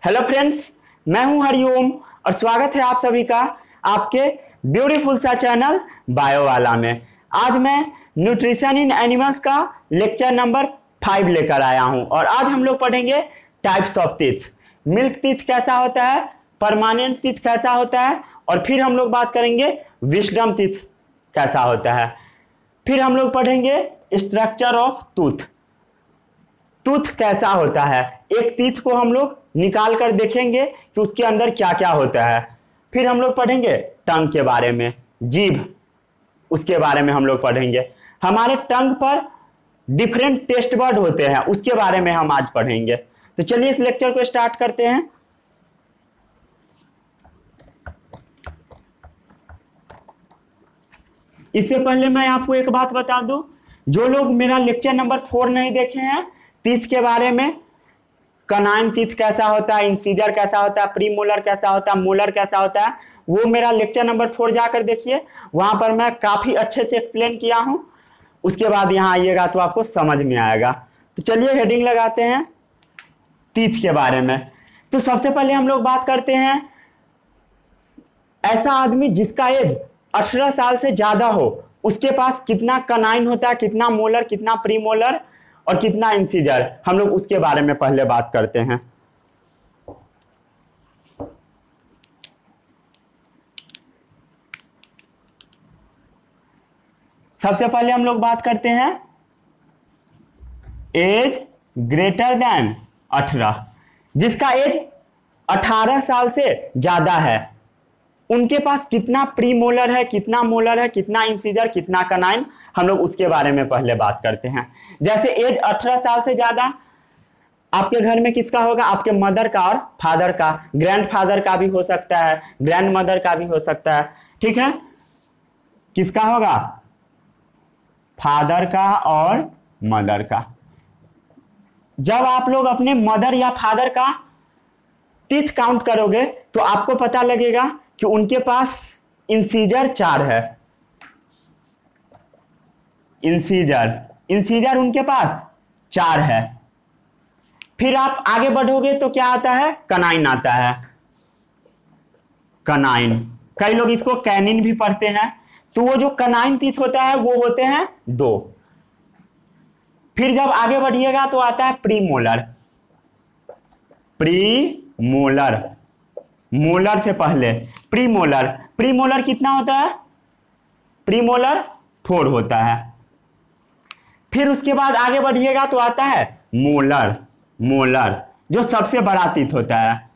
Hello friends, मैं हूं हरिओम और स्वागत है आप सभी का आपके ब्यूटीफुल सा चैनल बायो वाला में। आज मैं न्यूट्रिशन इन एनिमल्स का लेक्चर नंबर 5 लेकर आया हूं और आज हम लोग पढ़ेंगे types of teeth. Milk teeth कैसा होता है, परमानेंट टीथ कैसा होता है, और फिर हम लोग बात करेंगे विजडम टीथ कैसा होता है। फिर हम लोग पढ़ेंगे स्ट्रक्चर ऑफ टूथ, टूथ कैसा होता है। एक टीथ को हम लोग निकाल कर देखेंगे कि उसके अंदर क्या क्या होता है। फिर हम लोग पढ़ेंगे टंग के बारे में, जीभ उसके बारे में हम लोग पढ़ेंगे। हमारे टंग पर डिफरेंट टेस्ट वर्ड होते हैं, उसके बारे में हम आज पढ़ेंगे। तो चलिए इस लेक्चर को स्टार्ट करते हैं। इससे पहले मैं आपको एक बात बता दूं, जो लोग मेरा लेक्चर नंबर 4 नहीं देखे हैं टीथ के बारे में, कनाइन टीथ कैसा होता है, इंसीजर कैसा होता है, प्री मोलर कैसा होता है, मोलर कैसा होता है, वो मेरा लेक्चर नंबर 4 जाकर देखिए। वहां पर मैं काफी अच्छे से एक्सप्लेन किया हूं। उसके बाद यहाँ आइएगा तो आपको समझ में आएगा। तो चलिए हेडिंग लगाते हैं टीथ के बारे में। तो सबसे पहले हम लोग बात करते हैं ऐसा आदमी जिसका एज 18 साल से ज्यादा हो, उसके पास कितना कनाइन होता है, कितना मोलर, कितना प्री मोलर और कितना इंसीजर, हम लोग उसके बारे में पहले बात करते हैं। सबसे पहले हम लोग बात करते हैं एज ग्रेटर देन 18। जिसका एज 18 साल से ज्यादा है, उनके पास कितना प्री मोलर है, कितना मोलर है, कितना इंसीजर, कितना कनाइन, हम लोग उसके बारे में पहले बात करते हैं। जैसे एज 18 साल से ज्यादा आपके घर में किसका होगा, आपके मदर का और फादर का, ग्रैंडफादर का भी हो सकता है, ग्रैंड मदर का भी हो सकता है, ठीक है। किसका होगा, फादर का और मदर का। जब आप लोग अपने मदर या फादर का टीथ काउंट करोगे तो आपको पता लगेगा कि उनके पास इंसीजर 4 है। इंसीजर उनके पास 4 है। फिर आप आगे बढ़ोगे तो क्या आता है, कनाइन आता है। कनाइन, कई लोग इसको कैनिन भी पढ़ते हैं। तो वो जो कनाइन टीथ होता है वो होते हैं 2। फिर जब आगे बढ़िएगा तो आता है प्री मोलर। मोलर से पहले प्री मोलर कितना होता है, प्री मोलर 4 होता है। फिर उसके बाद आगे बढ़िएगा तो आता है मोलर जो सबसे बड़ा टीथ होता है।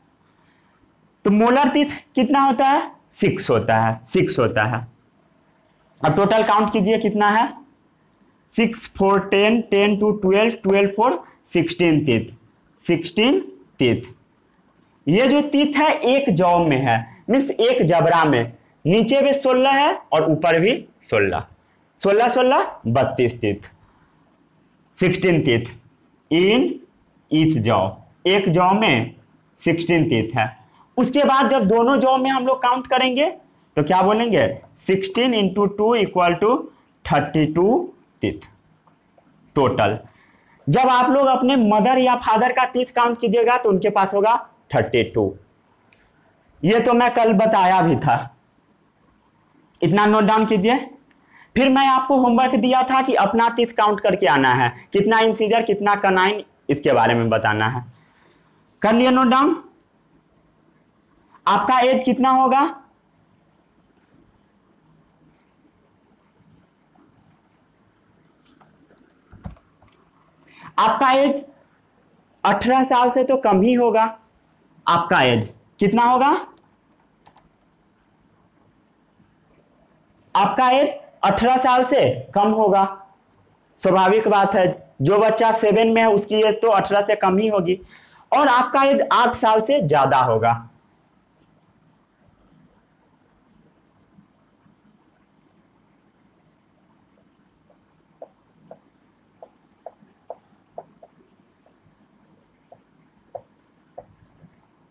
तो मोलर टीथ कितना होता है, 6 होता है। अब टोटल काउंट कीजिए कितना है, 6 4 10 10 2 12 12 4 16 टीथ। ये जो टीथ है एक जॉ में है, मीन्स एक जबड़ा में, नीचे भी 16 है और ऊपर भी 16 32 teeth, 16 teeth in each jaw. एक जॉ में 16 टीथ है। उसके बाद जब दोनों जॉ में हम लोग काउंट करेंगे तो क्या बोलेंगे, 16 × 2 = 32 टीथ टोटल। जब आप लोग अपने मदर या फादर का टीथ काउंट कीजिएगा तो उनके पास होगा 32। ये तो मैं कल बताया भी था, इतना नोट डाउन कीजिए। फिर मैं आपको होमवर्क दिया था कि अपना टीथ काउंट करके आना है, कितना इंसीजर, कितना कनाइन, इसके बारे में बताना है। कर लिए नोट डाउन। आपका एज कितना होगा, आपका एज 18 साल से तो कम ही होगा। आपका एज कितना होगा, आपका एज 18 साल से कम होगा। स्वाभाविक बात है, जो बच्चा 7 में है उसकी एज तो 18 से कम ही होगी। और आपका एज 8 साल से ज्यादा होगा।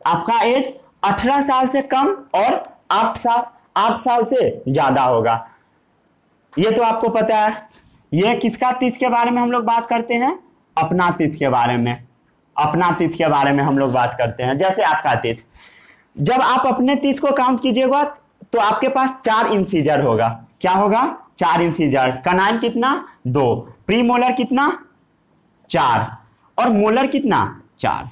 आपका एज 18 साल से कम और 8 साल से ज्यादा होगा। ये तो आपको पता है। ये किसका टीथ के बारे में हम लोग बात करते हैं, अपना टीथ के बारे में। अपना तीत के बारे में हम लोग बात करते हैं। जैसे आपका तीत, जब आप अपने तीत को काउंट कीजिएगा तो आपके पास 4 इंसीजर होगा। क्या होगा? 4 इंसीजर। कनाइन कितना? 2। प्रीमोलर कितना? 4। और मोलर कितना? 4।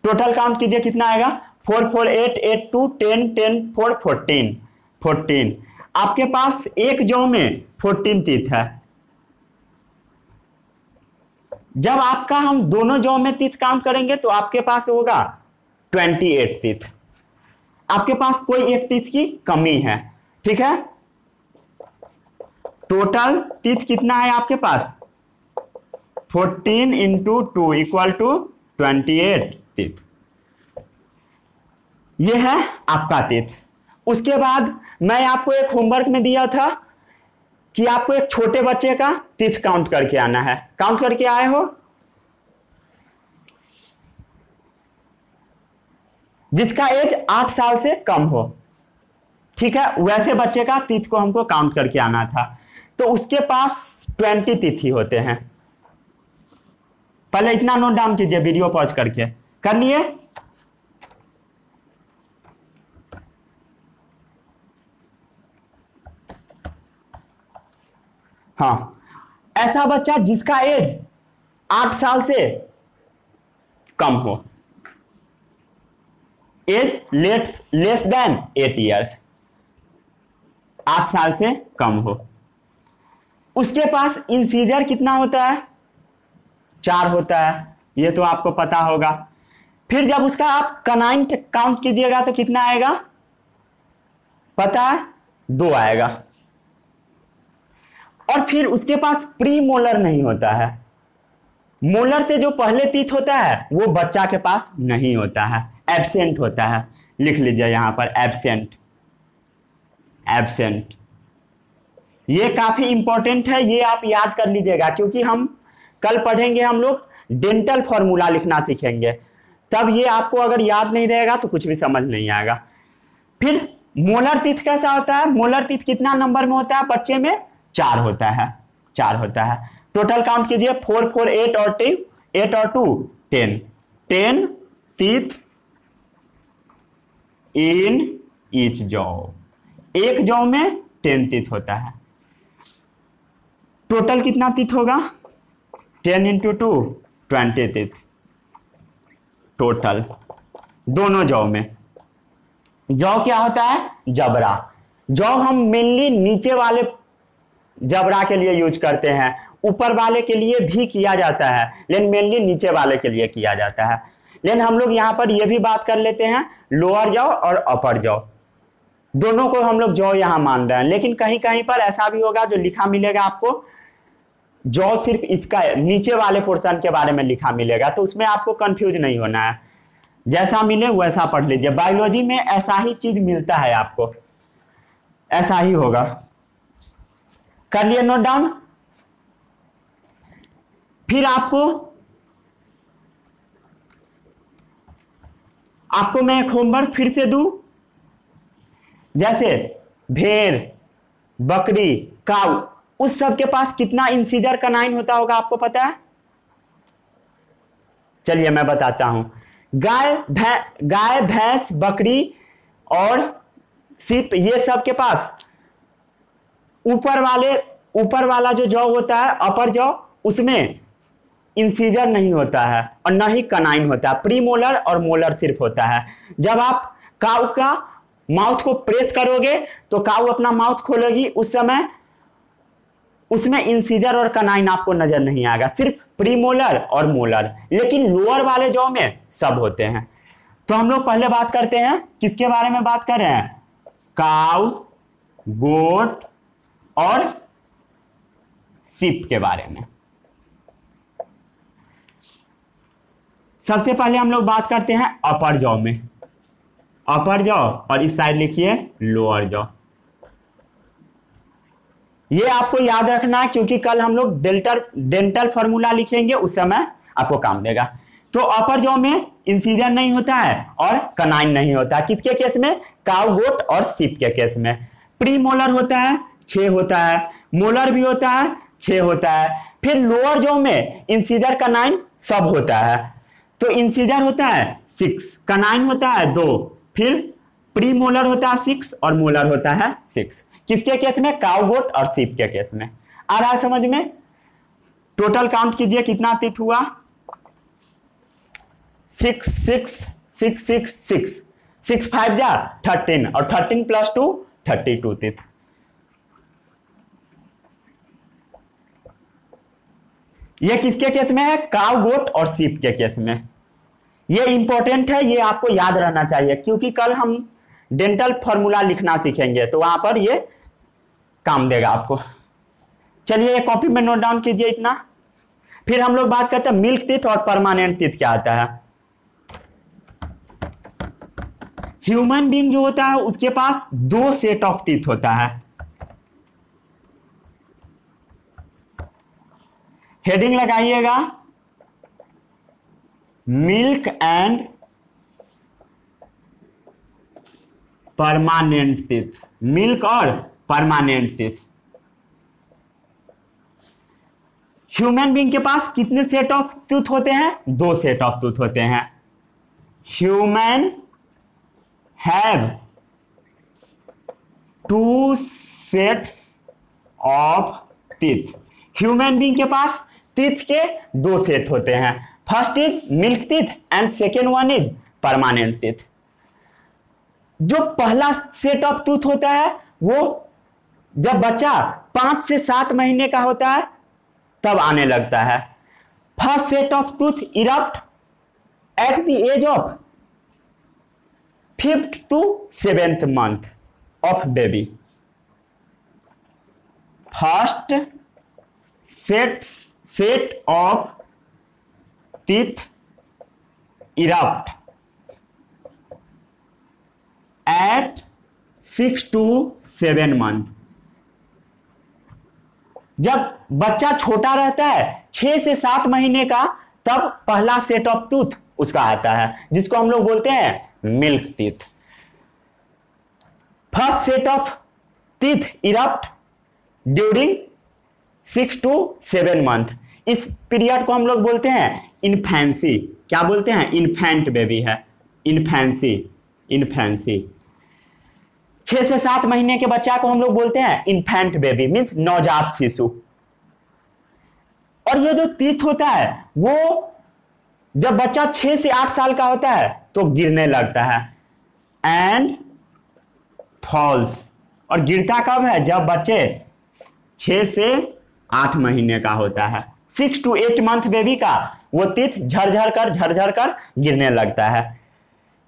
टोटल काउंट कीजिए कितना आएगा? 4 4 8 8 2 10 10 4 14 14। आपके पास एक जौ में 14 तीत है। जब आपका हम दोनों जौ में तीत काउंट करेंगे तो आपके पास होगा 28 तीत। आपके पास कोई एक तीत की कमी है, ठीक है। टोटल तीत कितना है आपके पास? 14 इंटू 2 इक्वल टू 28 तीत। यह है आपका तीत। उसके बाद मैं आपको एक होमवर्क में दिया था कि आपको एक छोटे बच्चे का तीत काउंट करके आना है। काउंट करके आए हो? जिसका एज 8 साल से कम हो, ठीक है, वैसे बच्चे का तीत को हमको काउंट करके आना था। तो उसके पास 20 तीत ही होते हैं। पहले इतना नोट डाउन कीजिए, वीडियो पॉज करके। कर लिए? हाँ, ऐसा बच्चा जिसका एज 8 साल से कम हो, एज लेस देन 8 ईयर्स, 8 साल से कम हो, उसके पास इंसीजर कितना होता है? 4 होता है, ये तो आपको पता होगा। फिर जब उसका आप कनाइन काउंट कीजिएगा तो कितना आएगा पता है? 2 आएगा। और फिर उसके पास प्री मोलर नहीं होता है। मोलर से जो पहले तीत होता है वो बच्चा के पास नहीं होता है, एब्सेंट होता है। लिख लीजिए यहां पर एब्सेंट। एब्सेंट ये काफी इंपॉर्टेंट है, ये आप याद कर लीजिएगा, क्योंकि हम कल पढ़ेंगे, हम लोग डेंटल फॉर्मूला लिखना सीखेंगे। तब ये आपको अगर याद नहीं रहेगा तो कुछ भी समझ नहीं आएगा। फिर मोलर तीत कैसा होता है? मोलर तीत कितना नंबर में होता है बच्चे में? 4 होता है। 4 होता है। टोटल काउंट कीजिए, 4 4 8 और 2 8 और 2 10 10 तीत इन ईच जौ। एक जौ में 10 तीत होता है। टोटल कितना तीत होगा? 10 इंटू 2 20 तीत टोटल, दोनों जौ में। जौ क्या होता है? जबड़ा। जौ हम मेनली नीचे वाले जबड़ा के लिए यूज करते हैं, ऊपर वाले के लिए भी किया जाता है, लेकिन मेनली नीचे वाले के लिए किया जाता है। लेकिन हम लोग यहाँ पर यह भी बात कर लेते हैं, लोअर जौ और अपर जौ, दोनों को हम लोग जौ यहाँ मान रहे हैं। लेकिन कहीं कहीं पर ऐसा भी होगा जो लिखा मिलेगा आपको, जौ सिर्फ इसका नीचे वाले पोर्शन के बारे में लिखा मिलेगा, तो उसमें आपको कंफ्यूज नहीं होना है, जैसा मिले वैसा पढ़ लीजिए। बायोलॉजी में ऐसा ही चीज मिलता है आपको, ऐसा ही होगा। कर लिए नोट डाउन? फिर आपको मैं एक होमवर्क फिर से दूं। जैसे भेड़, बकरी, काऊ, उस सब के पास कितना इंसीजर कनाइन होता होगा आपको पता है? चलिए मैं बताता हूं। गाय, भैंस, बकरी और सिप, ये सब के पास ऊपर वाला जो जौ होता है, अपर जौ, उसमें इंसीजर नहीं होता है और न ही कनाइन होता है। प्रीमोलर और मोलर सिर्फ होता है। जब आप काऊ का माउथ को प्रेस करोगे तो काऊ अपना माउथ खोलेगी, उस समय उसमें इंसीजर और कनाइन आपको नजर नहीं आएगा, सिर्फ प्रीमोलर और मोलर। लेकिन लोअर वाले जौ में सब होते हैं। तो हम लोग पहले बात करते हैं, किसके बारे में बात कर रहे हैं? काऊ, गोट और सिप के बारे में। सबसे पहले हम लोग बात करते हैं अपर जौ में। अपर जौ और इस साइड लिखिए लोअर जौ। ये आपको याद रखना है, क्योंकि कल हम लोग डेंटल फॉर्मूला लिखेंगे, उस समय आपको काम देगा। तो अपर जौ में इंसीजर नहीं होता है और कनाइन नहीं होता है। किसके केस में? काऊ, गोट और सिप के केस में। प्री मोलर होता है, 6 होता है। मोलर भी होता है, 6 होता है। फिर लोअर जौ में इंसीजर, कनाइन सब होता है। तो इंसीजर होता है 6, कनाइन होता है 2, फिर प्री मोलर होता है 6 और मोलर होता है 6। किसके केस में? काउ गोट और शीप के केस में। आ रहा है समझ में? टोटल काउंट कीजिए कितना टीथ हुआ? 6 6 6 6 6 6 5 जा 13 और 13 + 2 32 टीथ। ये किसके केस में है? काउ गोट और शीप के केस में। ये इंपॉर्टेंट है, ये आपको याद रहना चाहिए, क्योंकि कल हम डेंटल फॉर्मूला लिखना सीखेंगे तो वहां पर ये काम देगा आपको। चलिए ये कॉपी में नोट डाउन कीजिए इतना। फिर हम लोग बात करते हैं मिल्क टीथ और परमानेंट टीथ क्या आता है। ह्यूमन बीइंग जो होता है उसके पास 2 सेट ऑफ टीथ होता है। हेडिंग लगाइएगा, milk and permanent teeth. Milk और परमानेंट टीथ। ह्यूमन बीइंग के पास कितने सेट ऑफ टूथ होते हैं? 2 सेट ऑफ टूथ होते हैं। Human have 2 sets of teeth. Human being के पास टीथ के 2 सेट होते हैं। First is milk teeth and second one is permanent teeth. जो पहला सेट ऑफ टूथ होता है वो जब बच्चा 5 से 7 महीने का होता है तब आने लगता है। First set of tooth erupt at the age of 5th to 7th month of baby. First set of teeth erupt at 6 to 7 month. जब बच्चा छोटा रहता है 6 से 7 महीने का तब पहला सेट ऑफ टूथ उसका आता है जिसको हम लोग बोलते हैं milk teeth. First set of teeth erupt during 6 to 7 month. इस पीरियड को हम लोग बोलते हैं इन्फेंसी। क्या बोलते हैं? इन्फेंट बेबी है, इन्फेंसी। इन्फेंसी 6 से 7 महीने के बच्चा को हम लोग बोलते हैं इन्फेंट बेबी, मीन्स नवजात शिशु। और ये जो टीथ होता है वो जब बच्चा 6 से 8 साल का होता है तो गिरने लगता है एंड फॉल्स। और गिरता कब है? जब बच्चे 6 से 8 महीने का होता है। 6 to 8 मंथ बेबी का वो टीथ झरझर कर गिरने लगता है।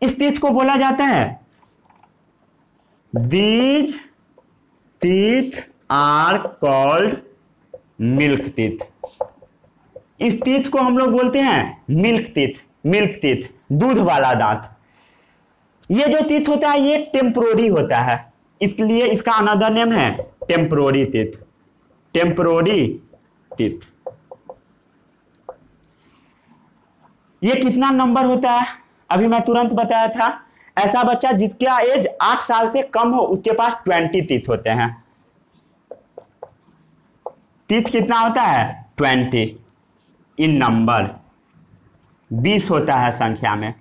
इस टीथ को बोला जाता है these teeth are called milk teeth. इस टीथ को हम लोग बोलते हैं मिल्क टीथ। मिल्क टीथ, दूध वाला दांत। ये जो टीथ होता है ये टेम्पोररी होता है, इसलिए इसका अनदर नेम है टेम्पोररी टीथ। Temporary teeth. ये कितना नंबर होता है अभी मैं तुरंत बताया था। ऐसा बच्चा जिसका एज 8 साल से कम हो उसके पास 20 टीथ होते हैं। टीथ कितना होता है? 20 इन नंबर, 20 होता है संख्या में।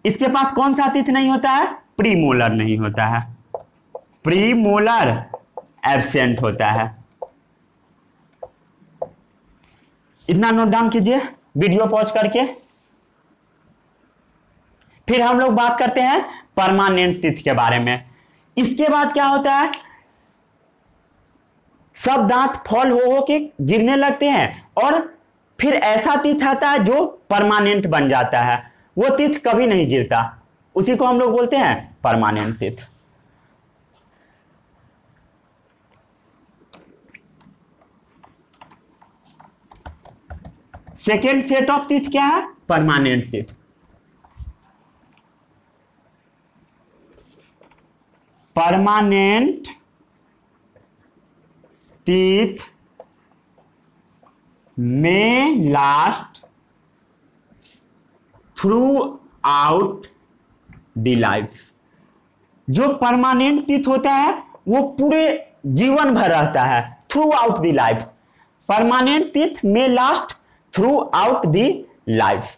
इसके पास कौन सा टीथ नहीं होता है? प्रीमोलर नहीं होता है। प्रीमोलर एब्सेंट होता है। इतना नोट डाउन कीजिए वीडियो पॉज करके। फिर हम लोग बात करते हैं परमानेंट टीथ के बारे में। इसके बाद क्या होता है? सब दांत फॉल हो के गिरने लगते हैं और फिर ऐसा टीथ आता है जो परमानेंट बन जाता है। वो टीथ कभी नहीं गिरता, उसी को हम लोग बोलते हैं permanent teeth. Second set of teeth क्या है? Permanent teeth. परमानेंट टीथ में last throughout the life. जो परमानेंट टीथ होता है वो पूरे जीवन भर रहता है, throughout the life. Permanent teeth में last throughout the life.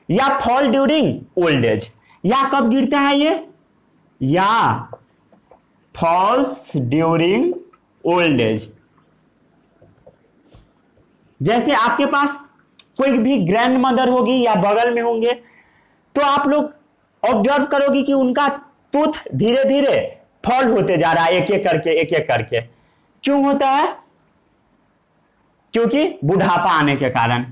या फॉल ड्यूरिंग ओल्ड एज, या कब गिरता है ये, या फॉल्स ड्यूरिंग ओल्ड एज। जैसे आपके पास कोई भी ग्रैंड मदर होगी या बगल में होंगे, तो आप लोग ऑब्जर्व करोगे कि उनका टूथ धीरे धीरे फॉल होते जा रहा है, एक एक करके एक एक करके। क्यों होता है? क्योंकि बुढ़ापा आने के कारण।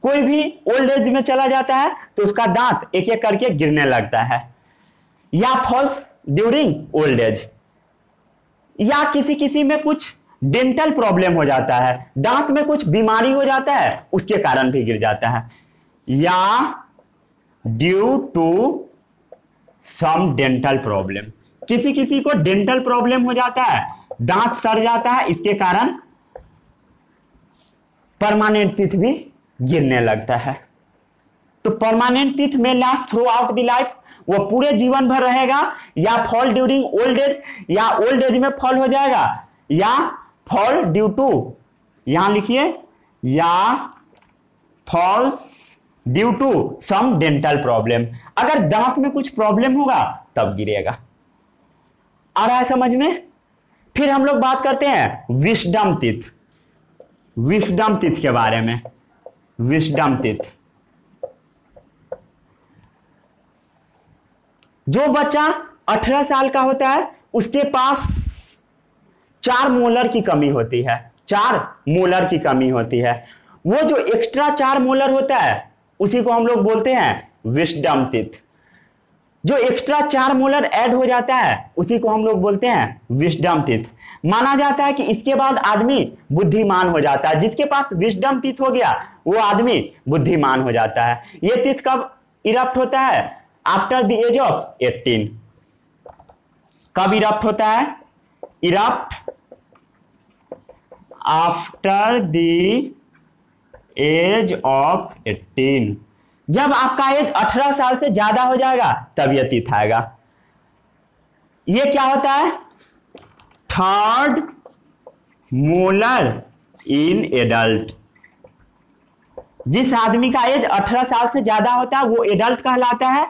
कोई भी ओल्ड एज में चला जाता है तो उसका दांत एक एक करके गिरने लगता है। या फॉल्स ड्यूरिंग ओल्ड एज, या किसी किसी में कुछ डेंटल प्रॉब्लम हो जाता है, दांत में कुछ बीमारी हो जाता है, उसके कारण भी गिर जाता है। या due to some dental problem, किसी किसी को डेंटल प्रॉब्लम हो जाता है, दांत सड़ जाता है, इसके कारण परमानेंट टीथ भी गिरने लगता है। तो परमानेंट टीथ में last throughout the life, वो पूरे जीवन भर रहेगा, या फॉल ड्यूरिंग ओल्ड एज, या ओल्ड एज में फॉल हो जाएगा, या फॉल ड्यू टू, यहां लिखिए, या falls due to some dental problem. अगर दांत में कुछ प्रॉब्लम होगा तब गिरेगा। आ रहा है समझ में? फिर हम लोग बात करते हैं विस्डम टीथ, विस्डम टीथ के बारे में। विस्डम टीथ, जो बच्चा 18 साल का होता है उसके पास 4 मोलर की कमी होती है, 4 मोलर की कमी होती है। वो जो एक्स्ट्रा 4 मोलर होता है उसी को हम लोग बोलते हैं विस्डम टीथ। जो एक्स्ट्रा 4 मोलर ऐड हो जाता है उसी को हम लोग बोलते हैं विस्डम टीथ। माना जाता है कि इसके बाद आदमी बुद्धिमान हो जाता है। जिसके पास विस्डम टीथ हो गया वो आदमी बुद्धिमान हो जाता है। ये टीथ कब इरप्ट होता है? After the age of 18। कब इरप्ट होता है? Erupt after the age of 18। जब आपका एज 18 साल से ज्यादा हो जाएगा तब यह टीथ आएगा। ये क्या होता है? Third molar in adult. जिस आदमी का एज 18 साल से ज्यादा होता है वो एडल्ट कहलाता है।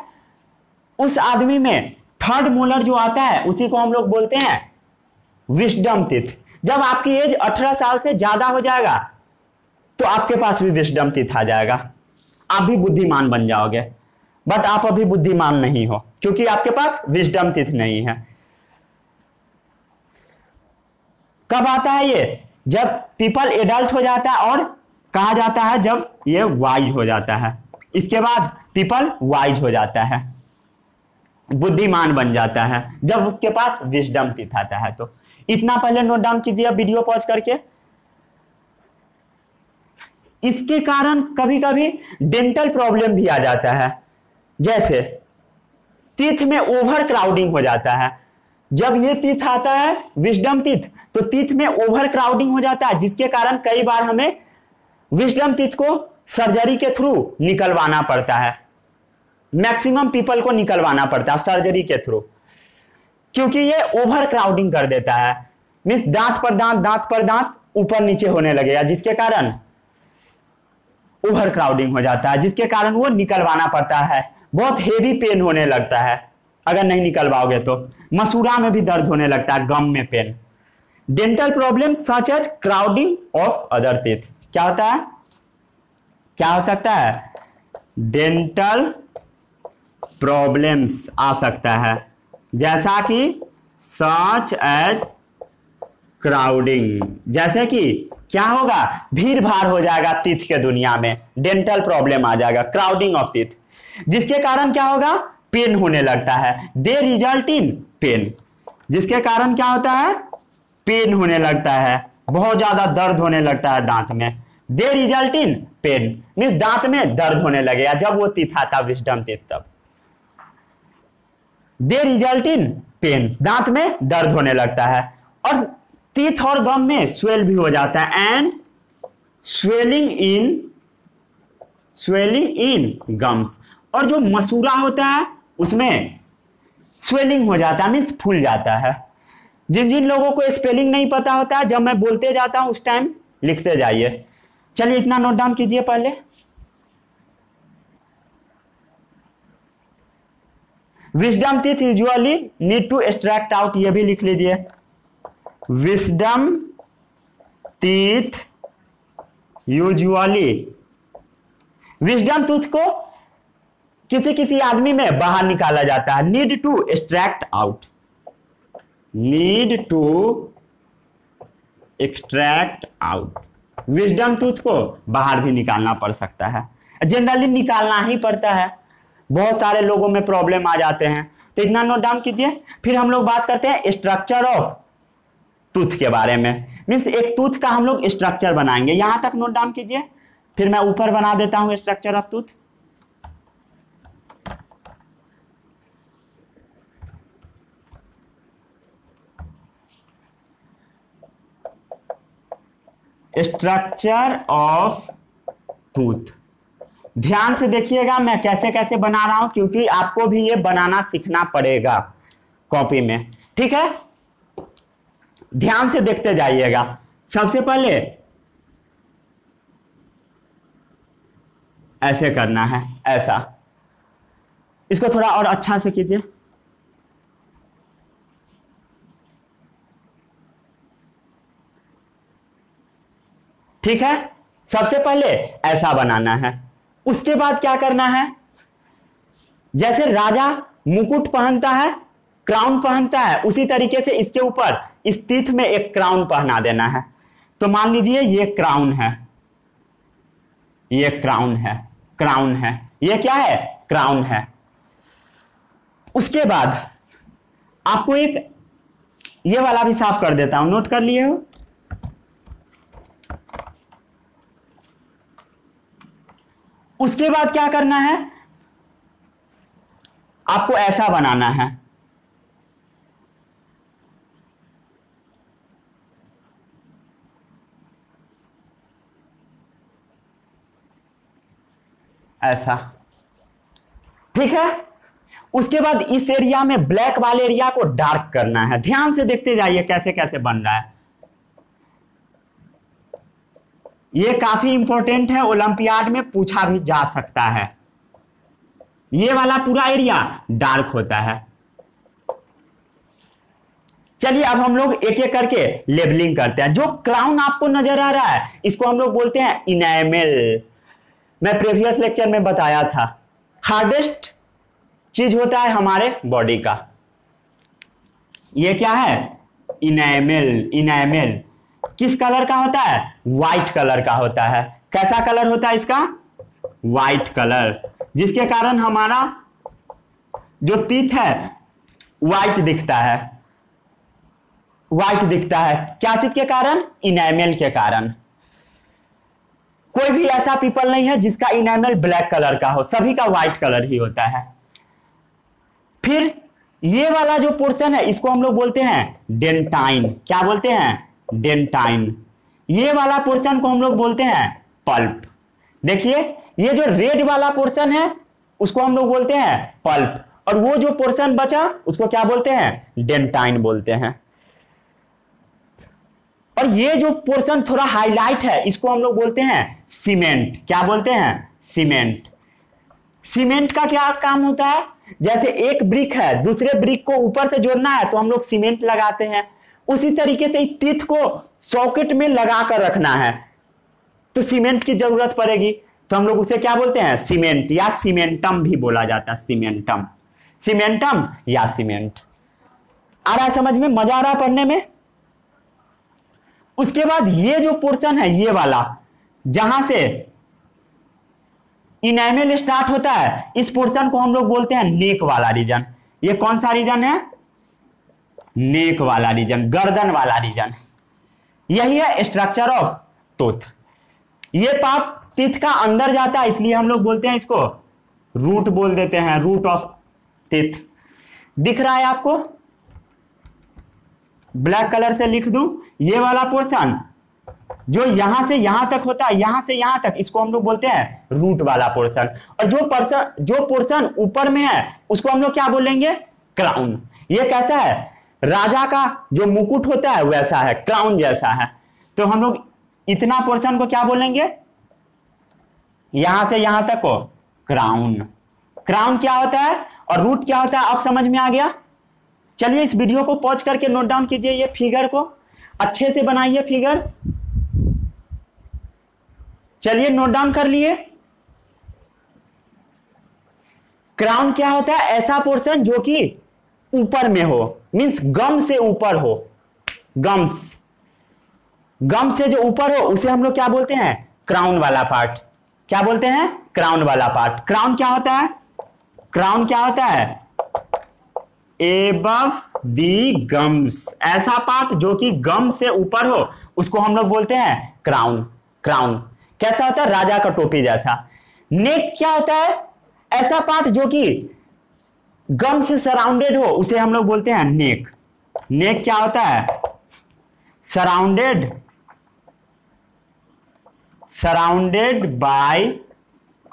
उस आदमी में थर्ड मोलर जो आता है उसी को हम लोग बोलते हैं विस्डम टीथ। जब आपकी एज 18 साल से ज्यादा हो जाएगा तो आपके पास भी विस्डम टीथ आ जाएगा, आप भी बुद्धिमान बन जाओगे। बट आप अभी बुद्धिमान नहीं हो क्योंकि आपके पास विस्डम टीथ नहीं है। कब आता है ये? जब पीपल एडल्ट हो जाता है, और कहा जाता है जब ये वाइज हो जाता है। इसके बाद पीपल वाइज हो जाता है, बुद्धिमान बन जाता है, जब उसके पास विस्डम टीथ आता है। तो इतना पहले नोट डाउन कीजिए वीडियो पॉज करके। इसके कारण कभी कभी डेंटल प्रॉब्लम भी आ जाता है। जैसे टीथ में ओवर क्राउडिंग हो जाता है। जब ये टीथ आता है विस्डम टीथ तो टीथ में ओवर क्राउडिंग हो जाता है, जिसके कारण कई बार हमें विस्डम टीथ को सर्जरी के थ्रू निकलवाना पड़ता है। मैक्सिमम पीपल को निकलवाना पड़ता है सर्जरी के थ्रू, क्योंकि ये ओवर क्राउडिंग कर देता है। मीन्स दांत पर दांत ऊपर नीचे होने लगेगा, जिसके कारण ओवर क्राउडिंग हो जाता है, जिसके कारण वो निकलवाना पड़ता है। बहुत हेवी पेन होने लगता है अगर नहीं निकलवाओगे तो। मसूड़ा में भी दर्द होने लगता है, गम में pain. Dental problem such as crowding of other teeth. क्या होता है? क्या हो सकता है? डेंटल प्रॉब्लम्स आ सकता है, जैसा कि सच एज क्राउडिंग। जैसे कि क्या होगा? भीड़ भाड़ हो जाएगा टीथ के दुनिया में, डेंटल प्रॉब्लम आ जाएगा, क्राउडिंग ऑफ टीथ, जिसके कारण क्या होगा? पेन होने लगता है। दे रिजल्ट इन पेन, जिसके कारण क्या होता है? पेन होने लगता है, बहुत ज्यादा दर्द होने लगता है दांत में। दे रिजल्ट इन पेन मीन्स दांत में दर्द होने लगेगा जब वो टीथ आता विस्डम टीथ। तब दे रिजल्ट इन पेन, दांत में दर्द होने लगता है। और टीथ और गम में स्वेल भी हो जाता है। And swelling in gums. और जो मसूड़ा होता है उसमें स्वेलिंग हो जाता है, मीन्स फूल जाता है। जिन जिन लोगों को स्पेलिंग नहीं पता होता है, जब मैं बोलते जाता हूं उस टाइम लिखते जाइए। चलिए इतना नोट डाउन कीजिए पहले। Wisdom teeth usually need to extract out, ये भी लिख लीजिए। Wisdom teeth usually, wisdom tooth को किसी किसी आदमी में बाहर निकाला जाता है। Need to extract out, need to extract out, wisdom tooth को बाहर भी निकालना पड़ सकता है, जनरली निकालना ही पड़ता है, बहुत सारे लोगों में प्रॉब्लम आ जाते हैं, तो इतना नोट डाउन कीजिए। फिर हम लोग बात करते हैं स्ट्रक्चर ऑफ टूथ के बारे में, मीन्स एक टूथ का हम लोग स्ट्रक्चर बनाएंगे, यहां तक नोट डाउन कीजिए, फिर मैं ऊपर बना देता हूं structure of tooth. Structure of tooth, ध्यान से देखिएगा मैं कैसे कैसे बना रहा हूं, क्योंकि आपको भी ये बनाना सीखना पड़ेगा कॉपी में, ठीक है। ध्यान से देखते जाइएगा। सबसे पहले ऐसे करना है, ऐसा, इसको थोड़ा और अच्छा से कीजिए, ठीक है। सबसे पहले ऐसा बनाना है, उसके बाद क्या करना है, जैसे राजा मुकुट पहनता है, क्राउन पहनता है, उसी तरीके से इसके ऊपर इस टीथ में एक क्राउन पहना देना है। तो मान लीजिए ये क्राउन है, ये क्राउन है, क्राउन है, ये क्या है, क्राउन है। उसके बाद आपको एक ये वाला भी साफ कर देता हूं, नोट कर लिए हो। उसके बाद क्या करना है, आपको ऐसा बनाना है, ऐसा, ठीक है। उसके बाद इस एरिया में ब्लैक वाले एरिया को डार्क करना है, ध्यान से देखते जाइए कैसे कैसे बन रहा है। ये काफी इंपॉर्टेंट है, ओलंपियाड में पूछा भी जा सकता है। ये वाला पूरा एरिया डार्क होता है। चलिए अब हम लोग एक एक करके लेबलिंग करते हैं। जो क्राउन आपको नजर आ रहा है इसको हम लोग बोलते हैं इनेमल। मैं प्रीवियस लेक्चर में बताया था, हार्डेस्ट चीज होता है हमारे बॉडी का, ये क्या है, इनेमल। इनेमल किस कलर का होता है, व्हाइट कलर का होता है। कैसा कलर होता है इसका, व्हाइट कलर, जिसके कारण हमारा जो टीथ है व्हाइट दिखता है, व्हाइट दिखता है। क्या चीज के कारण, इनेमल के कारण। कोई भी ऐसा पीपल नहीं है जिसका इनेमल ब्लैक कलर का हो, सभी का व्हाइट कलर ही होता है। फिर ये वाला जो पोर्शन है इसको हम लोग बोलते हैं डेंटाइन। क्या बोलते हैं, डेंटाइन। ये वाला पोर्शन को हम लोग बोलते हैं पल्प। देखिए ये जो रेड वाला पोर्शन है उसको हम लोग बोलते हैं पल्प, और वो जो पोर्शन बचा उसको क्या बोलते हैं, डेंटाइन बोलते हैं। और ये जो पोर्शन थोड़ा हाईलाइट है इसको हम लोग बोलते हैं सीमेंट। क्या बोलते हैं, सीमेंट। सीमेंट का क्या काम होता है, जैसे एक ब्रिक है, दूसरे ब्रिक को ऊपर से जोड़ना है तो हम लोग सीमेंट लगाते हैं, उसी तरीके से इस टीथ को सॉकेट में लगा कर रखना है तो सीमेंट की जरूरत पड़ेगी, तो हम लोग उसे क्या बोलते हैं, सीमेंट, या सीमेंटम भी बोला जाता है, सीमेंटम, सीमेंटम या सीमेंट। आ रहा है समझ में, मजा आ रहा है पढ़ने में। उसके बाद ये जो पोर्शन है ये वाला, जहां से इनेमल स्टार्ट होता है, इस पोर्शन को हम लोग बोलते हैं नेक वाला रीजन। ये कौन सा रीजन है, नेक वाला रीजन, गर्दन वाला रीजन। यही है स्ट्रक्चर ऑफ टूथ। ये पार्ट टीथ का अंदर जाता है, इसलिए हम लोग बोलते हैं इसको रूट बोल देते हैं, रूट ऑफ टीथ। दिख रहा है आपको, ब्लैक कलर से लिख दूं, ये वाला पोर्शन जो यहां से यहां तक होता है, यहां से यहां तक, इसको हम लोग बोलते हैं रूट वाला पोर्शन। और जो पोर्शन ऊपर में है उसको हम लोग क्या बोलेंगे, क्राउन। ये कैसा है, राजा का जो मुकुट होता है वैसा है, क्राउन जैसा है। तो हम लोग इतना पोर्शन को क्या बोलेंगे, यहां से यहां तक को क्राउन। क्राउन क्या होता है, और रूट क्या होता है, अब समझ में आ गया। चलिए इस वीडियो को पॉज करके नोट डाउन कीजिए, ये फिगर को अच्छे से बनाइए फिगर। चलिए नोट डाउन कर लिए। क्राउन क्या होता है, ऐसा पोर्शन जो कि ऊपर में हो, मींस गम से ऊपर हो। गम से जो ऊपर हो उसे हम लोग क्या बोलते हैं, क्राउन वाला पार्ट। क्या बोलते हैं, क्राउन वाला पार्ट। क्राउन क्या होता है, क्राउन क्या होता है, एबव दी गम्स, ऐसा पार्ट जो कि गम से ऊपर हो उसको हम लोग बोलते हैं क्राउन। क्राउन कैसा होता है, राजा का टोपी जैसा। नेक क्या होता है, ऐसा पार्ट जो कि गम से सराउंडेड हो उसे हम लोग बोलते हैं नेक। नेक क्या होता है, सराउंडेड बाय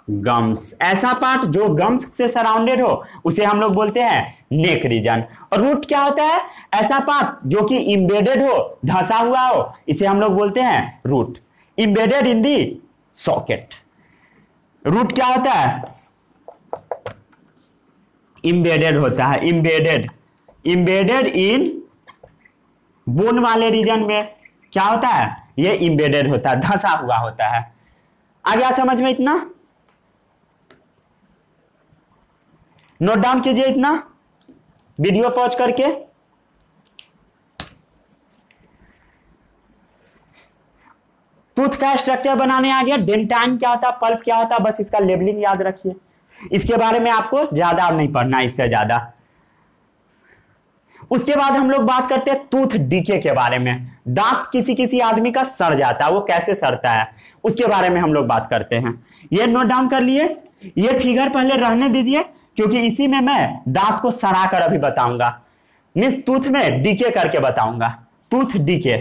गम्स, ऐसा पार्ट जो गम्स से सराउंडेड हो उसे हम लोग बोलते हैं नेक रीजन। और रूट क्या होता है, ऐसा पार्ट जो कि इंबेडेड हो, धंसा हुआ हो, इसे हम लोग बोलते हैं रूट। इंबेडेड इन दी सॉकेट। रूट क्या होता है, इंबेडेड होता है, इंबेडेड इन बोन वाले रीजन में क्या होता है, ये इंबेडेड होता है, धंसा हुआ होता है। आ गया समझ में इतना, नोट डाउन कीजिए इतना वीडियो पॉज करके। टूथ का स्ट्रक्चर बनाने आ गया। डेंटाइन क्या होता है, पल्प क्या होता है, बस इसका लेबलिंग याद रखिए। इसके बारे में आपको ज्यादा नहीं पढ़ना, इससे ज्यादा। उसके बाद हम लोग बात करते हैं टूथ डीके के बारे में। दांत किसी किसी आदमी का सड़ जाता है, वो कैसे सड़ता है उसके बारे में हम लोग बात करते हैं। ये नोट डाउन कर लिए। ये फिगर पहले रहने दीजिए क्योंकि इसी में मैं दांत को सड़ा कर अभी बताऊंगा, मींस टूथ में डीके करके बताऊंगा। टूथ डीके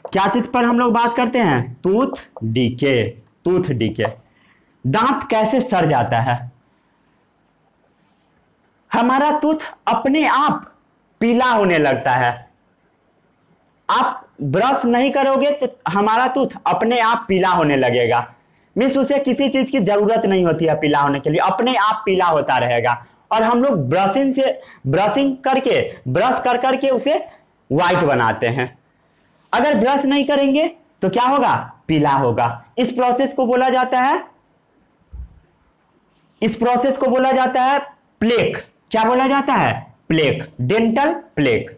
क्या चीज पर हम लोग बात करते हैं, टूथ डीके। टूथ डीके, दांत कैसे सड़ जाता है। हमारा टूथ अपने आप पीला होने लगता है। आप ब्रश नहीं करोगे तो हमारा टूथ अपने आप पीला होने लगेगा, मीन्स उसे किसी चीज की जरूरत नहीं होती है पीला होने के लिए, अपने आप पीला होता रहेगा। और हम लोग ब्रशिंग करके, ब्रश कर करके उसे व्हाइट बनाते हैं। अगर ब्रश नहीं करेंगे तो क्या होगा, पीला होगा। इस प्रोसेस को बोला जाता है प्लेक। क्या बोला जाता है, प्लेक, डेंटल प्लेक।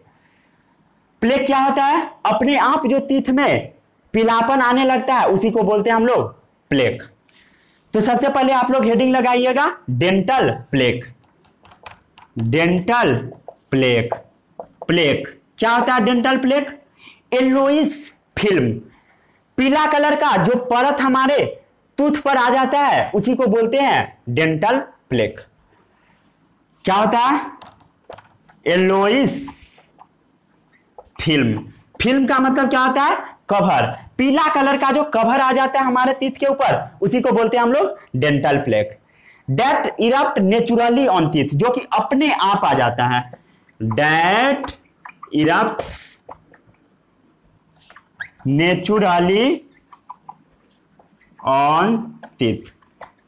प्लेक क्या होता है, अपने आप जो टीथ में पीलापन आने लगता है उसी को बोलते हैं हम लोग प्लेक। तो सबसे पहले आप लोग हेडिंग लगाइएगा, dental plaque. Dental plaque, plaque क्या होता है, डेंटल प्लेक येलोइश फिल्म, पीला कलर का जो परत हमारे टूथ पर आ जाता है उसी को बोलते हैं डेंटल प्लेक। क्या होता है, येलोइश फिल्म। फिल्म का मतलब क्या होता है, कवर। पीला कलर का जो कवर आ जाता है हमारे टीथ के ऊपर उसी को बोलते हैं हम लोग dental plaque. That erupt naturally on teeth, जो कि अपने आप आ जाता है। That erupt naturally on teeth,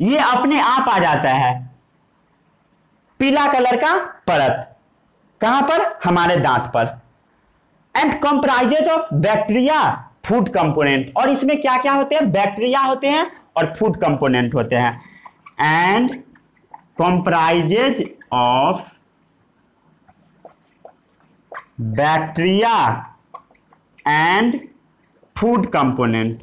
ये अपने आप आ जाता है। पीला कलर का परत कहां पर, हमारे दांत पर। And comprises of bacteria food component, और इसमें क्या क्या होते हैं, बैक्टीरिया होते हैं और फूड कंपोनेंट होते हैं। And comprises of bacteria and food component.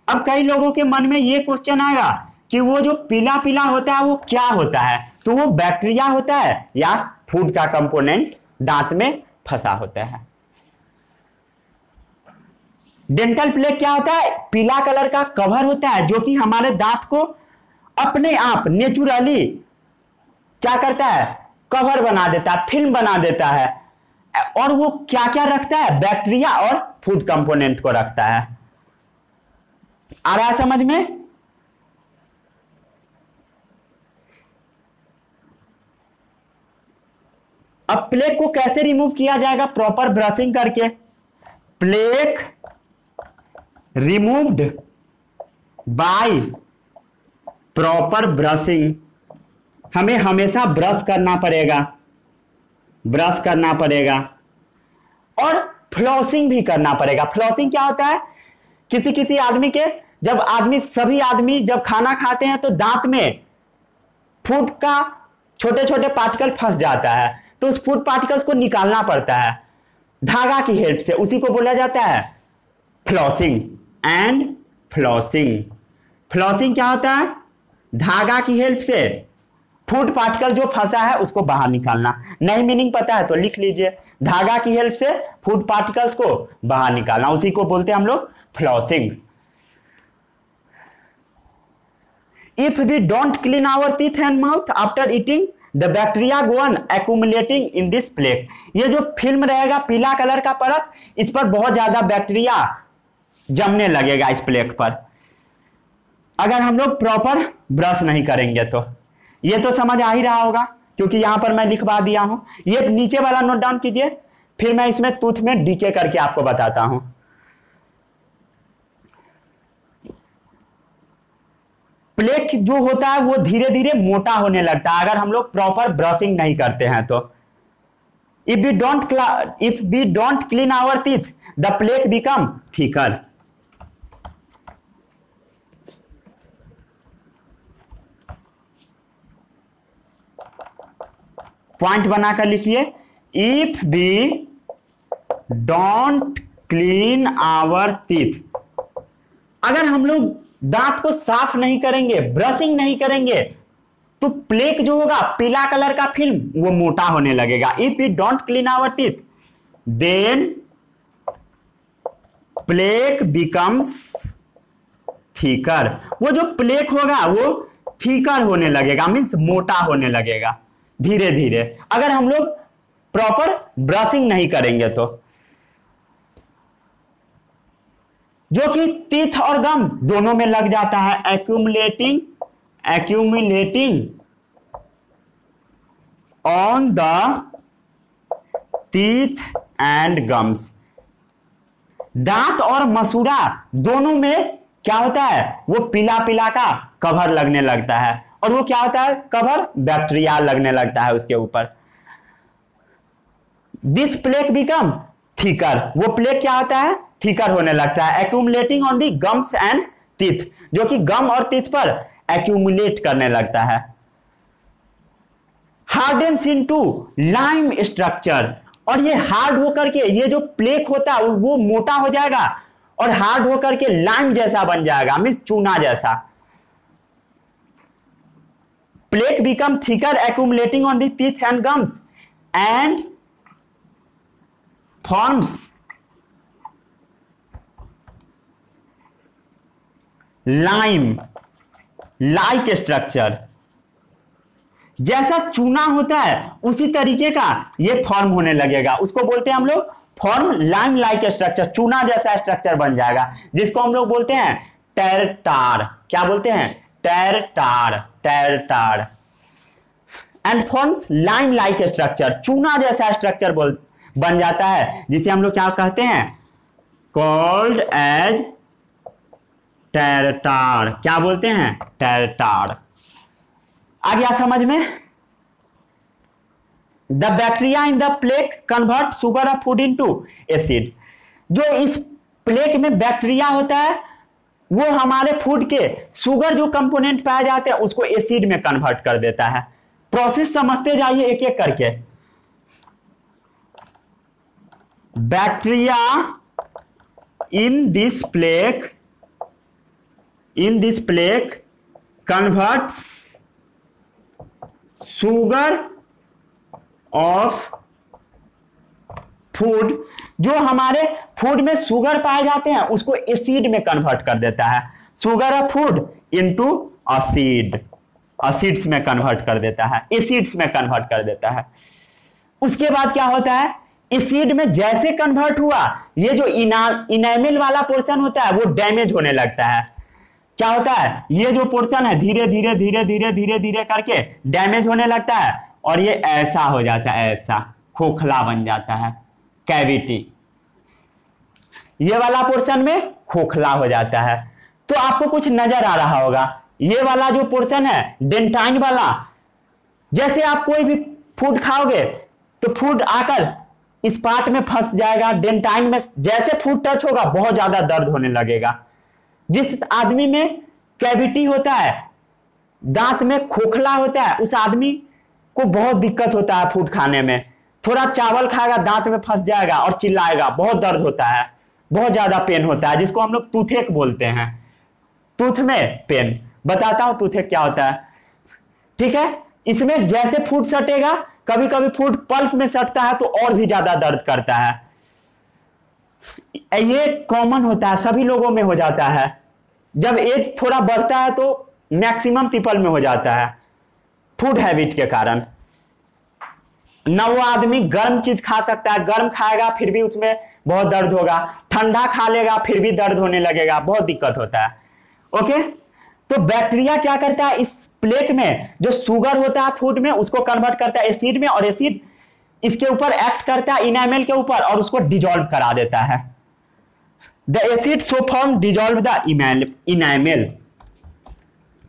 अब कई लोगों के मन में ये क्वेश्चन आएगा कि वो जो पीला पीला होता है वो क्या होता है, तो वो बैक्टीरिया होता है या फूड का कंपोनेंट दांत में फंसा होता है। डेंटल प्लेक क्या होता है, पीला कलर का कवर होता है जो कि हमारे दांत को अपने आप नेचुरली क्या करता है, कवर बना देता है, फिल्म बना देता है। और वो क्या क्या रखता है, बैक्टीरिया और फूड कंपोनेंट को रखता है। आ रहा है समझ में। अब प्लेक को कैसे रिमूव किया जाएगा, प्रॉपर ब्रशिंग करके। Plaque removed by proper brushing, हमें हमेशा ब्रश करना पड़ेगा, ब्रश करना पड़ेगा और फ्लॉसिंग भी करना पड़ेगा। फ्लॉसिंग क्या होता है? किसी किसी आदमी के, जब सभी आदमी जब खाना खाते हैं तो दांत में फूड का छोटे छोटे पार्टिकल फंस जाता है, तो उस फूड पार्टिकल्स को निकालना पड़ता है धागा की हेल्प से, उसी को बोला जाता है फ्लॉसिंग एंड फ्लॉसिंग। फ्लॉसिंग क्या होता है? धागा की हेल्प से फूड पार्टिकल जो फंसा है उसको बाहर निकालना। नहीं मीनिंग पता है तो लिख लीजिए, धागा की हेल्प से फूड पार्टिकल्स को बाहर निकालना, उसी को बोलते हैं हम लोग flossing. If we don't clean our teeth and mouth after eating, the bacteria go on accumulating in this plaque। ये जो फिल्म रहेगा पीला कलर का परत, इस पर बहुत ज्यादा बैक्टीरिया जमने लगेगा इस प्लेक पर, अगर हम लोग प्रॉपर ब्रश नहीं करेंगे तो। ये तो समझ आ ही रहा होगा क्योंकि यहां पर मैं लिखवा दिया हूं। ये नीचे वाला नोट डाउन कीजिए, फिर मैं इसमें टूथ में डीके करके आपको बताता हूं। प्लेक जो होता है वो धीरे धीरे मोटा होने लगता है अगर हम लोग प्रॉपर ब्रशिंग नहीं करते हैं तो। If we don't clean our teeth the plaque become thicker. Point बनाकर लिखिए, if we don't clean our teeth, अगर हम लोग दांत को साफ नहीं करेंगे, ब्रशिंग नहीं करेंगे, तो प्लेक जो होगा पीला कलर का फिल्म वो मोटा होने लगेगा। If we don't clean our teeth then plaque becomes thicker. वो जो प्लेक होगा वो थिकर होने लगेगा, मीन्स मोटा होने लगेगा धीरे धीरे, अगर हम लोग प्रॉपर ब्रशिंग नहीं करेंगे तो। जो कि टीथ और गम दोनों में लग जाता है, accumulating on the teeth and gums. दांत और मसूड़ा दोनों में क्या होता है? वो पीला पीला का कवर लगने लगता है, और वो क्या होता है? कवर बैक्टीरिया लगने लगता है उसके ऊपर। दिस प्लेक बिकम थिकर, वो प्लेक क्या होता है? थिकर होने लगता है। Accumulating on the gums and teeth, जो कि गम और टीथ पर एक्यूमुलेट करने लगता है। हार्डन्स इनटू लाइम स्ट्रक्चर, और ये हार्ड होकर के ये जो प्लेक होता है वो मोटा हो जाएगा और हार्ड होकर के लाइम जैसा बन जाएगा, मीन्स चूना जैसा। Plaque become thicker accumulating on the teeth and gums and forms lime like structure. जैसा चूना होता है उसी तरीके का ये फॉर्म होने लगेगा, उसको बोलते हैं हम लोग फॉर्म लाइम लाइक स्ट्रक्चर, चूना जैसा स्ट्रक्चर बन जाएगा, जिसको हम लोग बोलते हैं टैरटार। क्या बोलते हैं? Tartar, tartar. And forms lime like structure, चूना जैसा स्ट्रक्चर बन जाता है, जिसे हम लोग क्या कहते हैं? Called as tartar. क्या बोलते हैं? टैरटार। आ गया समझ में? The bacteria in the plaque convert sugar of food into acid. जो इस प्लेक में बैक्टीरिया होता है वो हमारे फूड के शुगर जो कंपोनेंट पाए जाते हैं उसको एसिड में कन्वर्ट कर देता है। प्रोसेस समझते जाइए एक एक करके। Bacteria in this plaque converts sugar of food, जो हमारे फूड में शुगर पाए जाते हैं उसको एसिड में कन्वर्ट कर देता है। Sugar of food into acid, acids में कन्वर्ट कर देता है, एसिड्स में कन्वर्ट कर देता है। उसके बाद क्या होता है? एसिड में जैसे कन्वर्ट हुआ ये जो इनेमल वाला पोर्शन होता है वो डैमेज होने लगता है। क्या होता है? ये जो पोर्शन है धीरे धीरे धीरे धीरे धीरे धीरे करके डैमेज होने लगता है और ये ऐसा हो जाता है, ऐसा खोखला बन जाता है, कैविटी। ये वाला पोर्शन में खोखला हो जाता है। तो आपको कुछ नजर आ रहा होगा, ये वाला जो पोर्शन है डेंटाइन वाला, जैसे आप कोई भी फूड खाओगे तो फूड आकर इस पार्ट में फंस जाएगा, डेंटाइन में जैसे फूड टच होगा बहुत ज्यादा दर्द होने लगेगा। जिस आदमी में कैविटी होता है, दांत में खोखला होता है, उस आदमी को बहुत दिक्कत होता है फूड खाने में। थोड़ा चावल खाएगा दांत में फंस जाएगा और चिल्लाएगा, बहुत दर्द होता है, बहुत ज्यादा पेन होता है, जिसको हम लोग टूथेक बोलते हैं। टूथ में पेन, बताता हूं टूथेक क्या होता है। ठीक है, इसमें जैसे फूड सटेगा, कभी कभी फूड पल्प में सटता है तो और भी ज्यादा दर्द करता है। ये कॉमन होता है, सभी लोगों में हो जाता है। जब एज थोड़ा बढ़ता है तो मैक्सिमम पीपल में हो जाता है फूड हैबिट के कारण। ना वो आदमी गर्म चीज खा सकता है, गर्म खाएगा फिर भी उसमें बहुत दर्द होगा, ठंडा खा लेगा फिर भी दर्द होने लगेगा, बहुत दिक्कत होता है। ओके, तो बैक्टीरिया क्या करता है, इस प्लेक में जो शुगर होता है फूड में उसको कन्वर्ट करता है एसिड में, और एसिड इसके ऊपर एक्ट करता है इनामेल के ऊपर और उसको डिजोल्व करा देता है। The acid so form dissolve the enamel.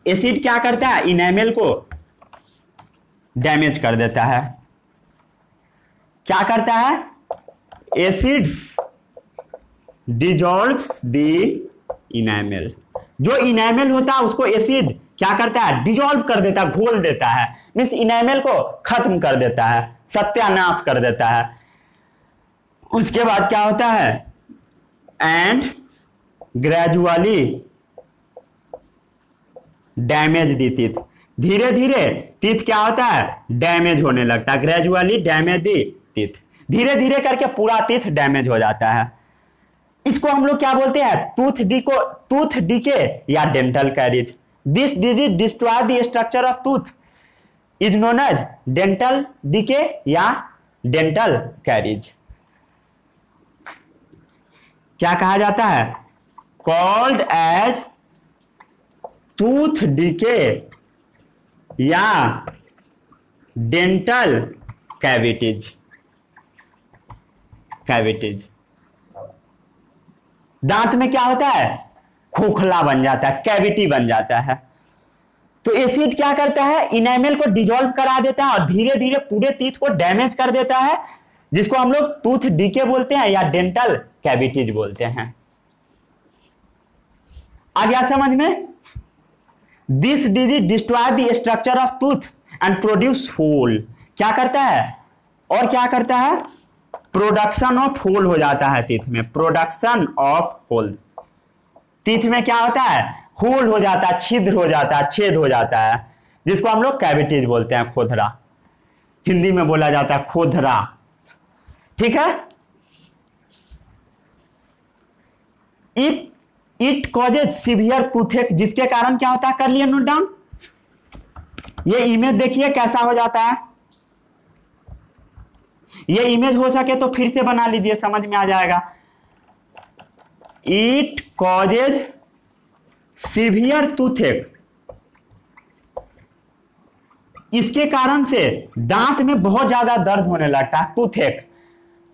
Acid क्या करता है, इनामेल को डैमेज कर देता है। क्या करता है, एसिड्स डिजोल्व्स द इनामेल। जो इनामेल होता है उसको एसिड क्या करता है, डिजोल्व कर देता है, घोल देता है, मीन्स इनामेल को खत्म कर देता है, सत्यानाश कर देता है। उसके बाद क्या होता है, and gradually damage the teeth. धीरे धीरे टीथ क्या होता है, डैमेज होने लगता है, ग्रेजुअली डैमेज दी टीथ। धीरे धीरे करके पूरा टीथ डैमेज हो जाता है। इसको हम लोग क्या बोलते हैं, टूथ डीके या dental caries. This disease destroy the structure of tooth is known as dental decay या डेंटल कैरिज। क्या कहा जाता है, कॉल्ड एज टूथ डीके या डेंटल कैविटीज। दांत में क्या होता है, खोखला बन जाता है, कैविटी बन जाता है। तो एसिड क्या करता है, इनामेल को डिजोल्व करा देता है और धीरे धीरे पूरे टीथ को डैमेज कर देता है, जिसको हम लोग टूथ डीके बोलते हैं या डेंटल कैविटीज बोलते हैं। आ गया समझ में। This disease destroy the structure of tooth and produce hole. क्या करता है, और क्या करता है, प्रोडक्शन ऑफ होल हो जाता है टीथ में, प्रोडक्शन ऑफ होल। टीथ में क्या होता है, होल हो जाता है, छिद्र हो जाता है, छेद हो जाता है, जिसको हम लोग कैविटीज बोलते हैं, खोधरा। हिंदी में बोला जाता है खोधरा। ठीक है, इट कॉजेज सीवियर टूथेक, जिसके कारण क्या होता है, कर लिए नोट डाउन। ये इमेज देखिए कैसा हो जाता है। ये इमेज हो सके तो फिर से बना लीजिए, समझ में आ जाएगा। इट कॉजेज सीवियर टूथेक, इसके कारण से दांत में बहुत ज्यादा दर्द होने लगता है। टूथेक,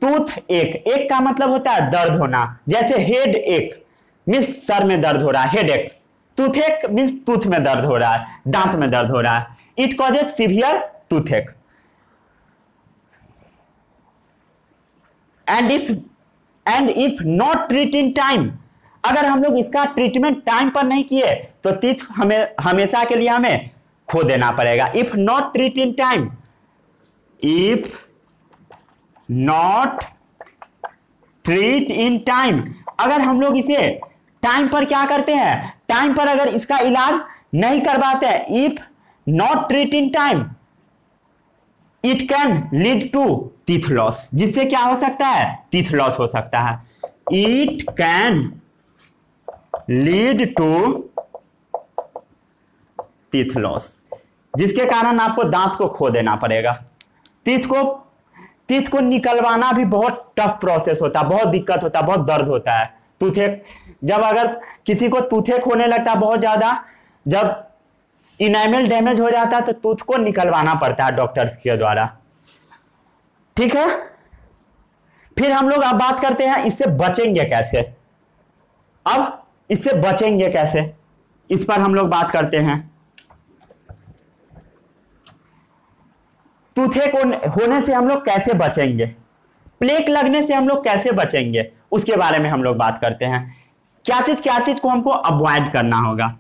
टूथ एक का मतलब होता है दर्द होना, जैसे हेड एक मीन्स सर में दर्द हो रहा है, हेड एक। टूथेक मीन्स टूथ में दर्द हो रहा है, दांत में दर्द हो रहा है। It causes severe toothache and if not treat in time, अगर हम लोग इसका ट्रीटमेंट टाइम पर नहीं किए तो टीथ हमेशा के लिए हमें खो देना पड़ेगा। If not treat in time, if not treat in time, अगर हम लोग इसे टाइम पर क्या करते हैं, टाइम पर अगर इसका इलाज नहीं करवाते हैं, if not treat in time it can lead to teeth loss, जिससे क्या हो सकता है, टीथ लॉस हो सकता है। It can lead to teeth loss, जिसके कारण आपको दांत को खो देना पड़ेगा। टीथ को निकलवाना भी बहुत टफ प्रोसेस होता है, बहुत दिक्कत होता है, बहुत दर्द होता है। टूथेक, जब अगर किसी को टूथेक होने लगता है बहुत ज्यादा, जब इनामेल डैमेज हो जाता है तो टूथ को निकलवाना पड़ता है डॉक्टर के द्वारा। ठीक है, फिर हम लोग अब बात करते हैं इससे बचेंगे कैसे। अब इससे बचेंगे कैसे, इस पर हम लोग बात करते हैं। टूथेक होने से हम लोग कैसे बचेंगे, प्लेक लगने से हम लोग कैसे बचेंगे, उसके बारे में हम लोग बात करते हैं। क्या चीज को हमको अवॉइड करना होगा,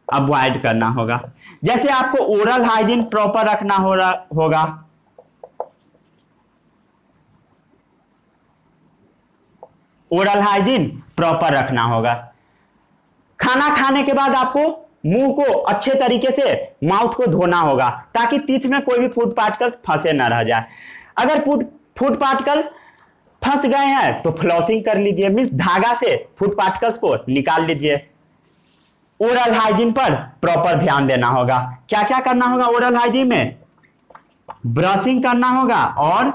अवॉइड करना होगा। जैसे आपको ओरल हाइजीन प्रॉपर रखना होगा, ओरल हाइजीन प्रॉपर रखना होगा। खाना खाने के बाद आपको मुंह को अच्छे तरीके से माउथ को धोना होगा ताकि टीथ में कोई भी फूड पार्टिकल फंसे ना रह जाए। अगर फूड पार्टिकल फंस गए हैं तो फ्लॉसिंग कर लीजिए, मीन्स धागा से फूड पार्टिकल्स को निकाल लीजिए। ओरल हाइजीन पर प्रॉपर ध्यान देना होगा। क्या क्या करना होगा ओरल हाइजीन में? ब्रशिंग करना होगा और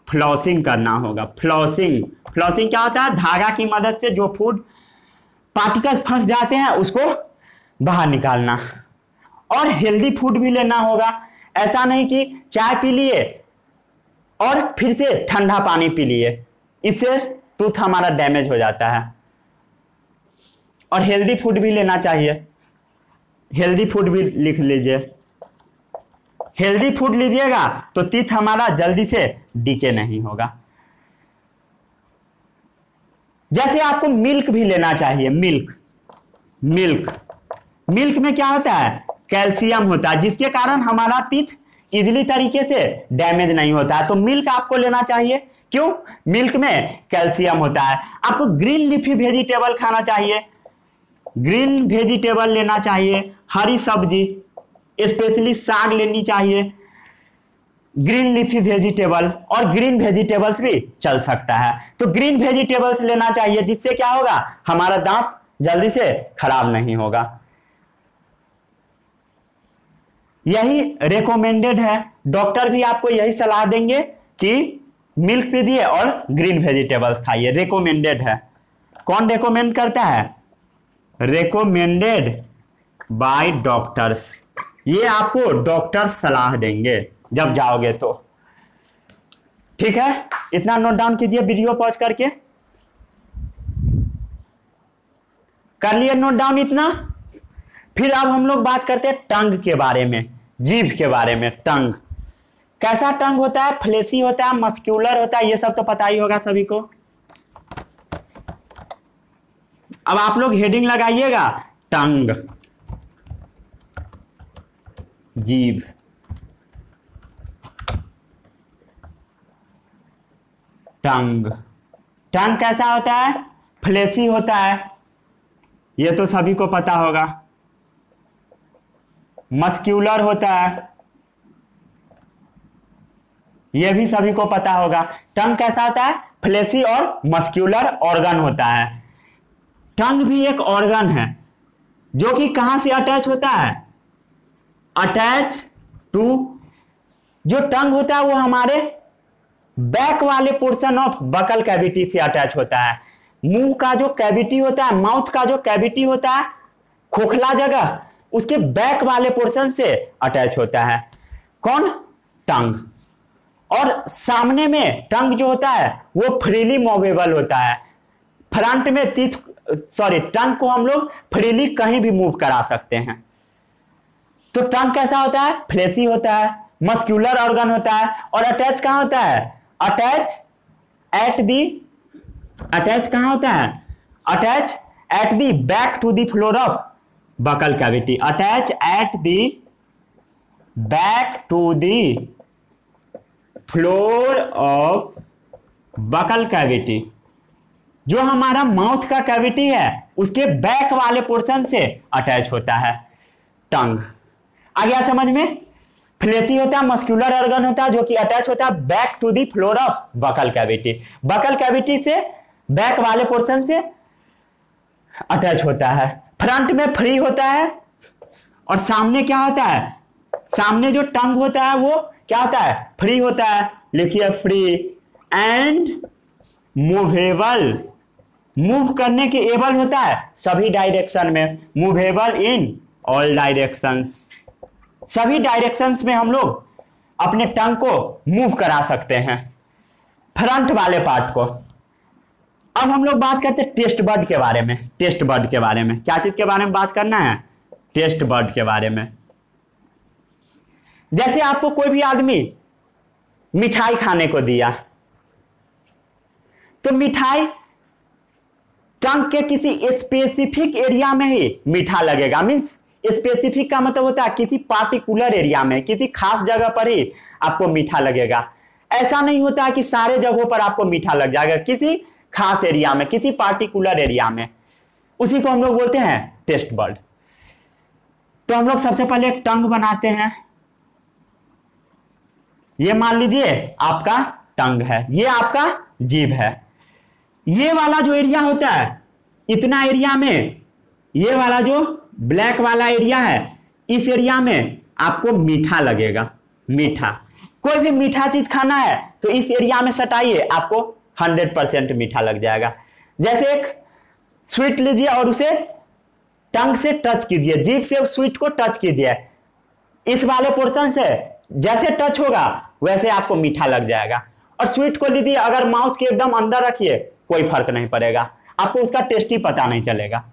फ्लॉसिंग करना होगा। फ्लॉसिंग क्या होता है? धागा की मदद से जो फूड पार्टिकल्स फंस जाते हैं उसको बाहर निकालना। और हेल्दी फूड भी लेना होगा। ऐसा नहीं कि चाय पी लिए और फिर से ठंडा पानी पी लिए, इससे टूथ हमारा डैमेज हो जाता है। और हेल्दी फूड भी लेना चाहिए, हेल्दी फूड भी लिख लीजिए। हेल्दी फूड लीजिएगा तो टीथ हमारा जल्दी से डीके नहीं होगा। जैसे आपको मिल्क भी लेना चाहिए। मिल्क में क्या होता है? कैल्शियम होता है, जिसके कारण हमारा टीथ इजीली तरीके से डैमेज नहीं होता है। तो मिल्क आपको लेना चाहिए। क्यों? मिल्क में कैल्शियम होता है। आपको ग्रीन लीफी वेजिटेबल खाना चाहिए, ग्रीन वेजिटेबल लेना चाहिए। हरी सब्जी स्पेशली साग लेनी चाहिए, ग्रीन लीफी वेजिटेबल। और ग्रीन वेजिटेबल्स भी चल सकता है, तो ग्रीन वेजिटेबल्स लेना चाहिए, जिससे क्या होगा? हमारा दांत जल्दी से खराब नहीं होगा। यही रेकमेंडेड है, डॉक्टर भी आपको यही सलाह देंगे कि मिल्क पीजिए और ग्रीन वेजिटेबल्स खाइए। रेकमेंडेड है। कौन रेकमेंड करता है? Recommended bye doctors. ये आपको डॉक्टर सलाह देंगे जब जाओगे तो। ठीक है, इतना नोट डाउन कीजिए वीडियो पॉज करके। कर लिए नोट डाउन इतना? फिर अब हम लोग बात करते हैं टंग के बारे में, जीभ के बारे में। टंग कैसा टंग होता है? फ्लेसी होता है, मस्क्यूलर होता है, ये सब तो पता ही होगा सभी को। अब आप लोग हेडिंग लगाइएगा, टंग, जीभ। टंग कैसा होता है? फ्लेसी होता है, ये तो सभी को पता होगा। मस्क्यूलर होता है, ये भी सभी को पता होगा। टंग कैसा होता है? फ्लेसी और मस्क्यूलर ऑर्गन होता है। टंग भी एक ऑर्गन है जो कि कहां से अटैच होता है? अटैच टू, जो टंग होता है वो हमारे बैक वाले पोर्शन ऑफ बकल कैविटी से अटैच होता है। मुंह का जो कैविटी होता है, माउथ का जो कैविटी होता है, खोखला जगह, उसके बैक वाले पोर्शन से अटैच होता है। कौन? टंग। और सामने में टंग जो होता है वो फ्रीली मूवेबल होता है। फ्रंट में टंग को हम लोग फ्रीली कहीं भी मूव करा सकते हैं। तो टंग कैसा होता है? फ्लेसी होता है, मस्क्यूलर ऑर्गन होता है। और अटैच कहां होता है? अटैच कहां होता है? Attach at the back to the floor of buccal cavity. Attach at the back to the floor of buccal cavity. जो हमारा माउथ का कैविटी है उसके बैक वाले पोर्शन से अटैच होता है टंग। आ गया समझ में? फ्लेसी होता है, मस्क्यूलर ऑर्गन होता है जो कि अटैच होता है back to the floor of buccal cavity. Buccal cavity से बैक वाले पोर्शन से अटैच होता है। फ्रंट में फ्री होता है और सामने क्या होता है? सामने जो टंग होता है वो क्या होता है? फ्री होता है। लिखिए फ्री एंड मूवेबल। मूव करने के एबल होता है सभी डायरेक्शन में, मूवेबल इन ऑल डायरेक्शंस। सभी डायरेक्शंस में हम लोग अपने टंग को मूव करा सकते हैं, फ्रंट वाले पार्ट को। अब हम लोग बात करते हैं टेस्ट बर्ड के बारे में। टेस्ट बर्ड के बारे में क्या चीज के बारे में बात करना है? टेस्ट बर्ड के बारे में। जैसे आपको कोई भी आदमी मिठाई खाने को दिया, तो मिठाई टंग के किसी स्पेसिफिक एरिया में ही मीठा लगेगा। मीन्स स्पेसिफिक का मतलब होता है किसी पार्टिकुलर एरिया में, किसी खास जगह पर ही आपको मीठा लगेगा। ऐसा नहीं होता है कि सारे जगहों पर आपको मीठा लग जाएगा, किसी खास एरिया में, किसी पार्टिकुलर एरिया में। उसी को हम लोग बोलते हैं टेस्ट बर्ड। तो हम लोग सबसे पहले एक टंग बनाते हैं। ये मान लीजिए आपका टंग है, ये आपका जीभ है। ये वाला जो एरिया होता है, इतना एरिया में, ये वाला जो ब्लैक वाला एरिया है, इस एरिया में आपको मीठा लगेगा। मीठा, कोई भी मीठा चीज खाना है तो इस एरिया में सटाइए, आपको 100% मीठा लग जाएगा। जैसे एक स्वीट लीजिए और उसे टंग से टच कीजिए, जीभ से उस स्वीट को टच कीजिए, इस वाले पोर्शन से जैसे टच होगा वैसे आपको मीठा लग जाएगा। और स्वीट को लीजिए, अगर माउथ के एकदम अंदर रखिए कोई फर्क नहीं पड़ेगा, आपको उसका टेस्ट ही पता नहीं चलेगा।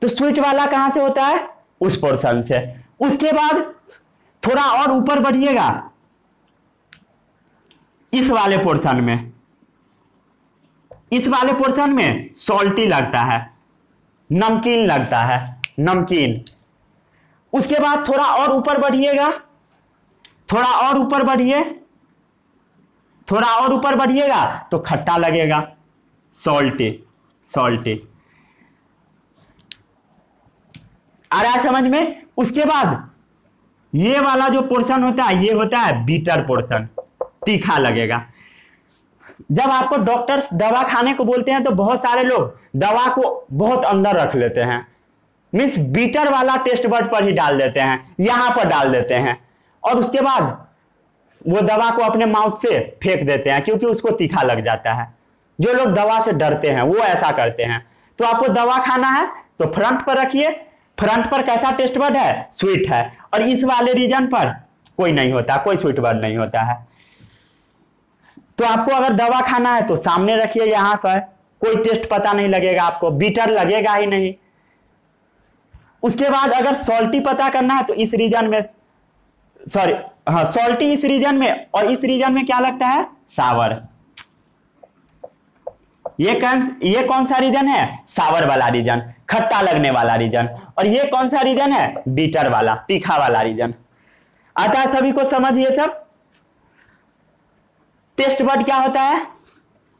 तो स्वीट वाला कहां से होता है? उस पोर्शन से। उसके बाद थोड़ा और ऊपर बढ़िएगा, इस वाले पोर्शन में, इस वाले पोर्शन में सॉल्टी लगता है, नमकीन लगता है, नमकीन। उसके बाद थोड़ा और ऊपर बढ़िएगा, थोड़ा और ऊपर बढ़िए, थोड़ा और ऊपर बढ़िएगा तो खट्टा लगेगा, सॉल्टी, सॉल्टी। आ रहा है समझ में? उसके बाद ये वाला जो पोर्शन होता है, ये होता है बीटर पोर्शन, तीखा लगेगा। जब आपको डॉक्टर्स दवा खाने को बोलते हैं तो बहुत सारे लोग दवा को बहुत अंदर रख लेते हैं, मीन्स बीटर वाला टेस्ट बर्ड पर ही डाल देते हैं, यहां पर डाल देते हैं, और उसके बाद वो दवा को अपने माउथ से फेंक देते हैं क्योंकि उसको तीखा लग जाता है। जो लोग दवा से डरते हैं वो ऐसा करते हैं। तो आपको दवा खाना है तो फ्रंट पर रखिए। फ्रंट पर कैसा टेस्ट बर्ड है? स्वीट है। और इस वाले रीजन पर कोई नहीं होता, कोई स्वीट बर्ड नहीं होता है। तो आपको अगर दवा खाना है तो सामने रखिए, यहां पर कोई टेस्ट पता नहीं लगेगा आपको, बीटर लगेगा ही नहीं। उसके बाद अगर सॉल्टी पता करना है तो इस रीजन में, सॉरी हाँ, सॉल्टी इस रीजन में, और इस रीजन में क्या लगता है? सावर। ये कौन सा रीजन है? सावर वाला रीजन, खट्टा लगने वाला रीजन। और ये कौन सा रीजन है? बीटर वाला, तीखा वाला रीजन। आता है सभी को समझ? ये सब टेस्ट बर्ड क्या होता है?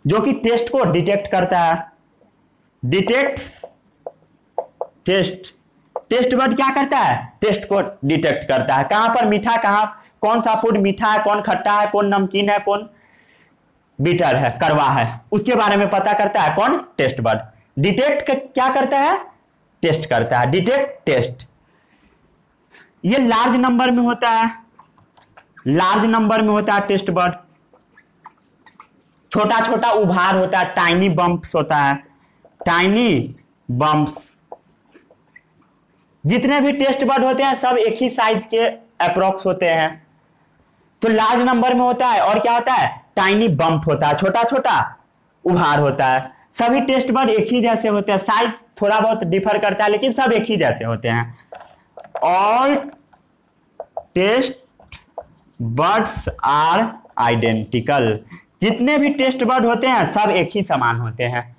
जो कि टेस्ट को डिटेक्ट करता है। Detect test. टेस्ट बर्ड क्या करता है? टेस्ट को डिटेक्ट करता है। कहां पर मीठा, कहां कौन सा फूड मीठा है, कौन खट्टा है, कौन नमकीन है, कौन बीटर है, कड़वा है, उसके बारे में पता करता है कौन? Taste bud. डिटेक्ट क्या करता है? टेस्ट करता है। Detect, taste. ये लार्ज नंबर में होता है, लार्ज नंबर में होता है टेस्ट बर्ड। छोटा छोटा उभार होता है, टाइनी बम्प्स होता है, टाइनी बम्प्स। जितने भी टेस्ट बर्ड होते हैं सब एक ही साइज के अप्रोक्स होते हैं। तो लार्ज नंबर में होता है। और क्या होता है? टाइनी बम्प होता है, छोटा छोटा उभार होता है। सभी टेस्ट बर्ड एक ही जैसे होते हैं, साइज थोड़ा बहुत डिफर करता है लेकिन सब एक ही जैसे होते हैं। All taste buds are identical. जितने भी टेस्ट बर्ड होते हैं सब एक ही समान होते हैं।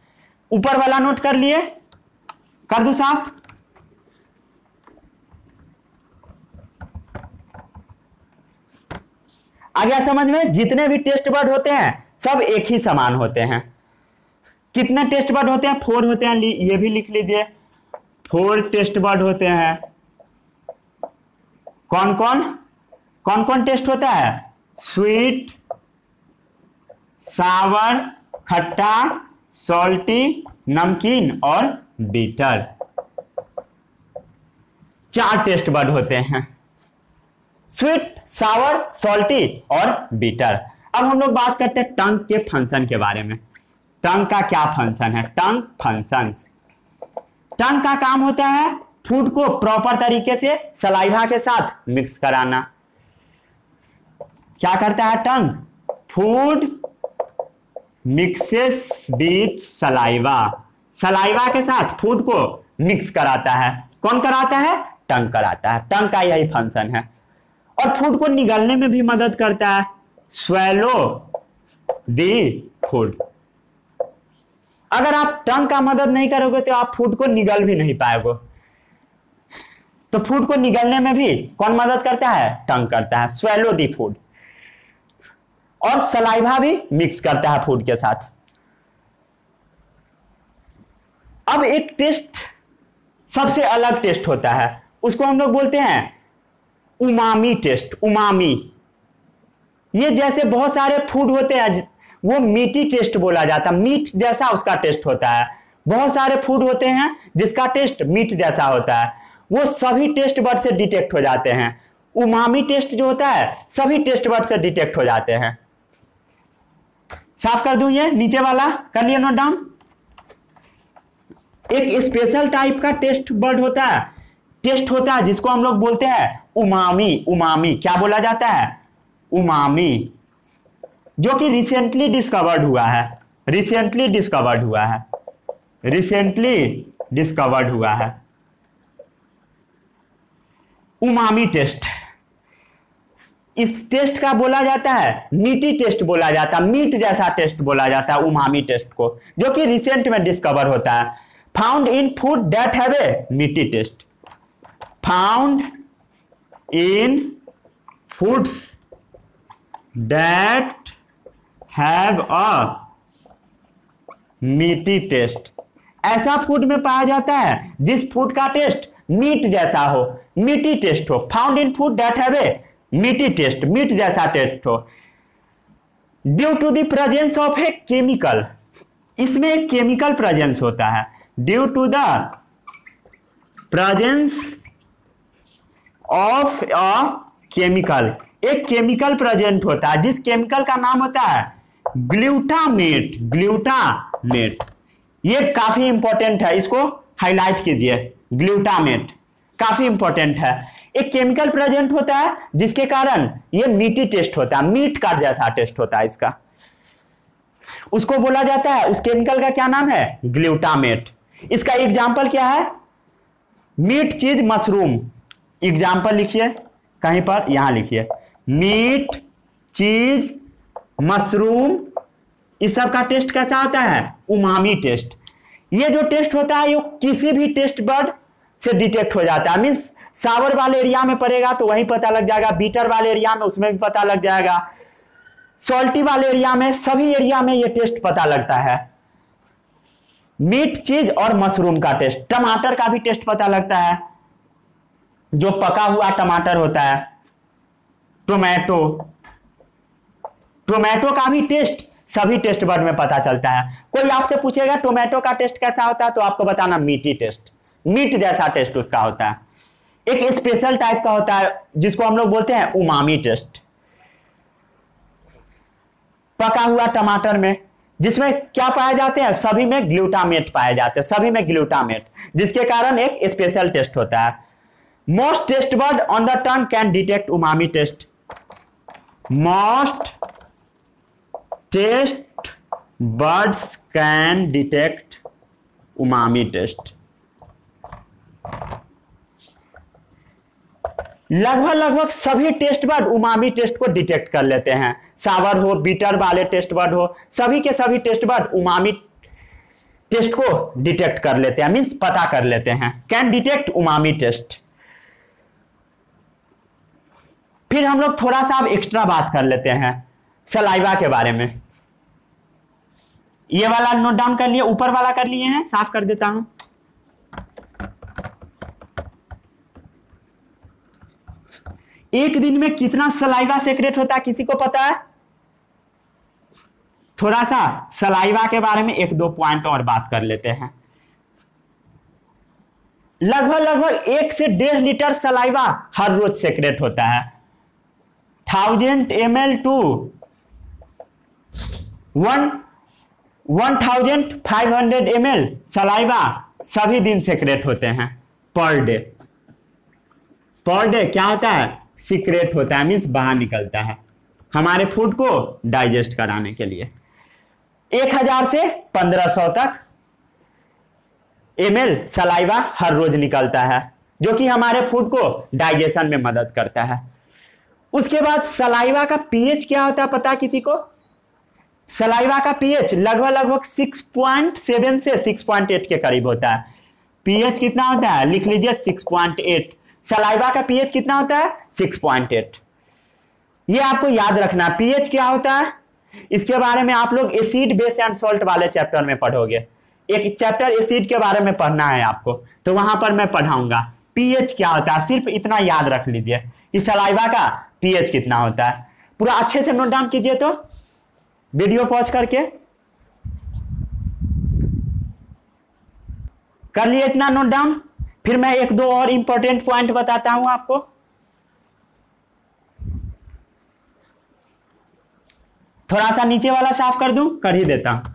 ऊपर वाला नोट कर लिए? कर दूं साफ? आ गया समझ में? जितने भी टेस्ट बर्ड होते हैं सब एक ही समान होते हैं। कितने टेस्ट बर्ड होते हैं? 4 होते हैं, ये भी लिख लीजिए। 4 टेस्ट बर्ड होते हैं। कौन कौन टेस्ट होता है? स्वीट, सावर, खट्टा, सॉल्टी, नमकीन और बीटर। 4 टेस्ट बर्ड होते हैं, स्वीट, सावर, सॉल्टी और बीटर। अब हम लोग बात करते हैं टंग के फंक्शन के बारे में। टंग का क्या फंक्शन है? टंग फंक्शंस। टंग का काम होता है फूड को प्रॉपर तरीके से सलाइवा के साथ मिक्स कराना। क्या करता है tongue? Food mixes with saliva, saliva के साथ फूड को मिक्स कराता है। कौन कराता है? टंग कराता है। टंग का यही फंक्शन है। और फूड को निगलने में भी मदद करता है। स्वेलो दी फूड। अगर आप टंग का मदद नहीं करोगे तो आप फूड को निगल भी नहीं पाओगे। तो फूड को निगलने में भी कौन मदद करता है? टंग करता है। स्वेलो दी फूड। और सलाइवा भी मिक्स करता है फूड के साथ। अब एक टेस्ट सबसे अलग टेस्ट होता है, उसको हम लोग बोलते हैं उमामी टेस्ट। उमामी, ये जैसे बहुत सारे फूड होते हैं वो मीठी टेस्ट बोला जाता है, मीट जैसा उसका टेस्ट होता है। बहुत सारे फूड होते हैं जिसका टेस्ट मीट जैसा होता है, वो सभी टेस्ट बड से डिटेक्ट हो जाते हैं। उमामी टेस्ट जो होता है सभी टेस्ट बड से डिटेक्ट हो जाते हैं। साफ कर दूं, ये नीचे वाला कर लिया नोट डाउन। एक स्पेशल टाइप का टेस्ट बर्ड होता है, टेस्ट होता है जिसको हम लोग बोलते हैं उमामी। उमामी क्या बोला जाता है? उमामी, जो कि रिसेंटली डिस्कवर्ड हुआ है। रिसेंटली डिस्कवर्ड हुआ है। रिसेंटली डिस्कवर्ड हुआ है उमामी टेस्ट। इस टेस्ट का बोला जाता है मीठी टेस्ट बोला जाता है, मीट जैसा टेस्ट बोला जाता है उमामी टेस्ट को, जो कि रिसेंट में डिस्कवर होता है। Found in food that have a मीठी taste. Found in foods that have a मीठी टेस्ट। ऐसा फूड में पाया जाता है जिस फूड का टेस्ट मीट जैसा हो, मीठी टेस्ट हो। Found in food that have a मीठी टेस्ट, मीट जैसा टेस्ट हो। Due to the presence of a chemical, इसमें एक केमिकल प्रेजेंस होता है। Due to the presence of a chemical, एक केमिकल प्रेजेंट होता है जिस केमिकल का नाम होता है ग्लूटामेट। ग्लूटामेट ये काफी इंपॉर्टेंट है, इसको हाईलाइट कीजिए। ग्लूटामेट काफी इंपॉर्टेंट है। एक केमिकल प्रेजेंट होता है जिसके कारण ये मीठी टेस्ट होता है, मीट का जैसा टेस्ट होता है इसका, उसको बोला जाता है, उस केमिकल का क्या नाम है? ग्लूटामेट। इसका एग्जाम्पल क्या है? मीट, चीज, मशरूम। एग्जाम्पल लिखिए कहीं पर, यहां लिखिए मीट, चीज, मशरूम, इस सब का टेस्ट कैसा होता है? Umami taste. ये जो टेस्ट होता है ये किसी भी टेस्ट बर्ड से डिटेक्ट हो जाता है। मीन्स सावर वाले एरिया में पड़ेगा तो वहीं पता लग जाएगा, बीटर वाले एरिया में उसमें भी पता लग जाएगा, सॉल्टी वाले एरिया में, सभी एरिया में ये टेस्ट पता लगता है। मीट, चीज और मशरूम का टेस्ट। टमाटर का भी टेस्ट पता लगता है, जो पका हुआ टमाटर होता है। टोमेटो, टोमेटो का भी टेस्ट सभी टेस्ट बर्ड में पता चलता है। कोई आपसे पूछेगा टोमेटो का टेस्ट कैसा होता है तो आपको बताना मीठी टेस्ट, मीट जैसा टेस्ट उसका होता है। एक स्पेशल टाइप का होता है जिसको हम लोग बोलते हैं उमामी टेस्ट। पका हुआ टमाटर में, जिसमें क्या पाए जाते हैं? सभी में ग्लूटामेट पाए जाते हैं, सभी में ग्लूटामेट, जिसके कारण एक स्पेशल टेस्ट होता है। Most taste bud on the tongue can detect umami taste. Most taste buds can detect umami taste. लगभग सभी टेस्ट बर्ड उमामी टेस्ट को डिटेक्ट कर लेते हैं। सावर हो, बीटर वाले टेस्ट बर्ड हो, सभी के सभी टेस्ट बर्ड उमामी टेस्ट को डिटेक्ट कर लेते हैं, मीन्स पता कर लेते हैं। Can detect umami taste. फिर हम लोग थोड़ा सा अब एक्स्ट्रा बात कर लेते हैं सलाइवा के बारे में। ये वाला नोट डाउन कर लिए, ऊपर वाला कर लिए हैं, साफ कर देता हूं। एक दिन में कितना सलाइवा सेक्रेट होता है किसी को पता है? थोड़ा सा सलाइवा के बारे में एक दो पॉइंट और बात कर लेते हैं। लगभग 1 से 1.5 लीटर सलाइवा हर रोज सेक्रेट होता है। 1000 ml टू 1500 ml सलाइवा सभी दिन सेक्रेट होते हैं पर डे। पर डे क्या होता है? सीक्रेट होता है, मीन्स बाहर निकलता है हमारे फूड को डाइजेस्ट कराने के लिए। 1000 से 1500 तक ml सलाइवा हर रोज निकलता है, जो कि हमारे फूड को डाइजेशन में मदद करता है। उसके बाद सलाइवा का पीएच क्या होता है पता है किसी को? सलाइवा का पीएच लगभग 6.7 से 6.8 के करीब होता है। पीएच कितना होता है? लिख लीजिए 6.8। सलाइवा का पीएच कितना होता है? 6.8। ये आपको याद रखना। पीएच क्या होता है इसके बारे में आप लोग एसिड बेस एंड सॉल्ट वाले चैप्टर में पढ़ोगे। एक चैप्टर एसिड के बारे में पढ़ना है आपको, तो वहां पर मैं पढ़ाऊंगा पीएच क्या होता है। सिर्फ इतना याद रख लीजिए कि सलाइवा का पीएच कितना होता है। पूरा अच्छे से नोट डाउन कीजिए, तो वीडियो पॉज करके कर लिए इतना नोट डाउन। फिर मैं एक दो और इंपॉर्टेंट पॉइंट बताता हूं आपको। थोड़ा सा नीचे वाला साफ कर दूं, कर ही देता हूं।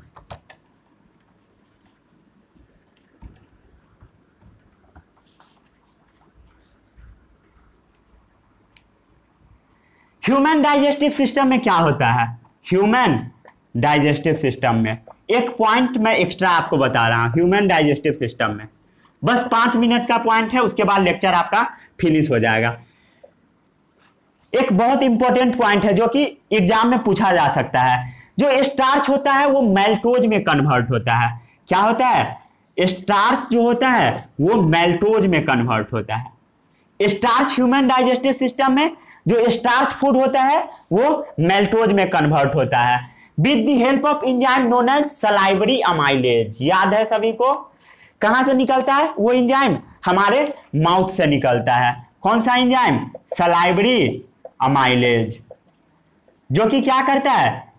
ह्यूमन डाइजेस्टिव सिस्टम में क्या होता है? ह्यूमन डाइजेस्टिव सिस्टम में एक पॉइंट मैं एक्स्ट्रा आपको बता रहा हूं। ह्यूमन डाइजेस्टिव सिस्टम में बस 5 मिनट का पॉइंट है, उसके बाद लेक्चर आपका फिनिश हो जाएगा। एक बहुत इंपॉर्टेंट पॉइंट है जो कि एग्जाम में पूछा जा सकता है। जो स्टार्च होता है वो मैल्टोज में कन्वर्ट होता है। क्या होता है? स्टार्च जो होता है वो मैल्टोज में कन्वर्ट होता है। स्टार्च ह्यूमन डाइजेस्टिव सिस्टम में जो स्टार्च फूड होता है वो मैल्टोज में कन्वर्ट होता है with the help of enzyme known as salivary amylase. याद है सभी को? कहां से निकलता है वो एंजाइम? हमारे माउथ से निकलता है। कौन सा एंजाइम? सलाइवरी अमाइलेज, जो कि क्या करता है?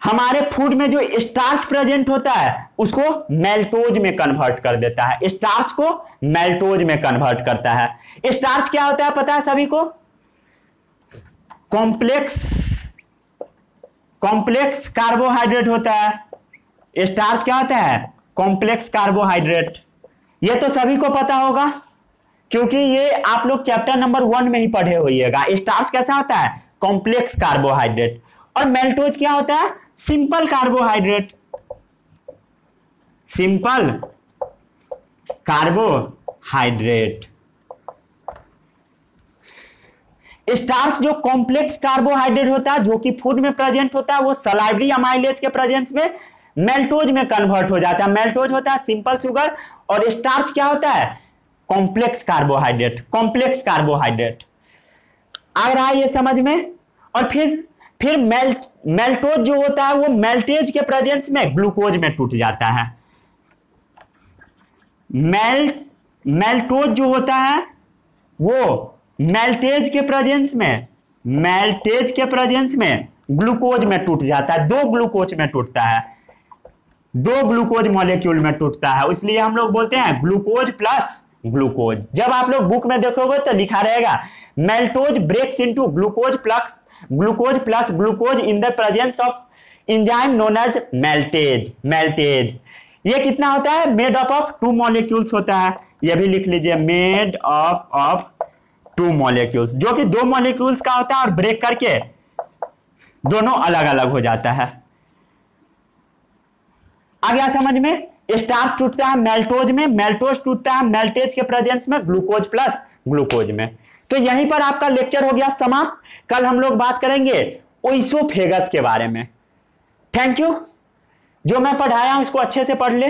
हमारे फूड में जो स्टार्च प्रेजेंट होता है उसको मैल्टोज में कन्वर्ट कर देता है। स्टार्च को मैल्टोज में कन्वर्ट करता है। स्टार्च क्या होता है पता है सभी को? कॉम्प्लेक्स कार्बोहाइड्रेट होता है। स्टार्च क्या होता है? Complex carbohydrate. ये तो सभी को पता होगा क्योंकि ये आप लोग चैप्टर नंबर 1 में ही पढ़े होइएगा। स्टार्च कैसा होता है? Complex carbohydrate. और मैल्टोज क्या होता है? Simple carbohydrate. Simple carbohydrate. Starch जो कॉम्प्लेक्स कार्बोहाइड्रेट होता है जो कि फूड में प्रेजेंट होता है वो सलाइवरी अमाइलेज के प्रेजेंस में मैल्टोज में कन्वर्ट हो जाता है। मैल्टोज होता है सिंपल शुगर और स्टार्च क्या होता है? Complex carbohydrate. कॉम्प्लेक्स कार्बोहाइड्रेट आ रहा है ये समझ में? और फिर मैल्टोज जो होता है वो मैल्टेज के प्रेजेंस में ग्लूकोज में टूट जाता है। मैल्टोज जो होता है वो मैल्टेज के प्रेजेंस में ग्लूकोज में टूट जाता है। 2 ग्लूकोज में टूटता है, 2 ग्लूकोज मॉलिक्यूल में टूटता है। इसलिए हम लोग बोलते हैं ग्लूकोज प्लस ग्लूकोज। जब आप लोग बुक में देखोगे तो लिखा रहेगा maltose breaks into glucose plus glucose in the presence of enzyme known as maltase. ये कितना होता है? मेड अप ऑफ 2 मॉलिक्यूल्स होता है। ये भी लिख लीजिए, मेड ऑफ 2 मॉलिक्यूल्स, जो कि 2 मॉलिक्यूल्स का होता है और ब्रेक करके दोनों अलग अलग हो जाता है। आ गया समझ में? स्टार्च टूटता है मैल्टोज में, मैल्टोज टूटता है मैल्टेज के प्रेजेंस में ग्लूकोज प्लस ग्लूकोज में। तो यहीं पर आपका लेक्चर हो गया समाप्त। कल हम लोग बात करेंगे ओइसोफेगस के बारे में। Thank you. जो मैं पढ़ाया हूं उसको अच्छे से पढ़ ले।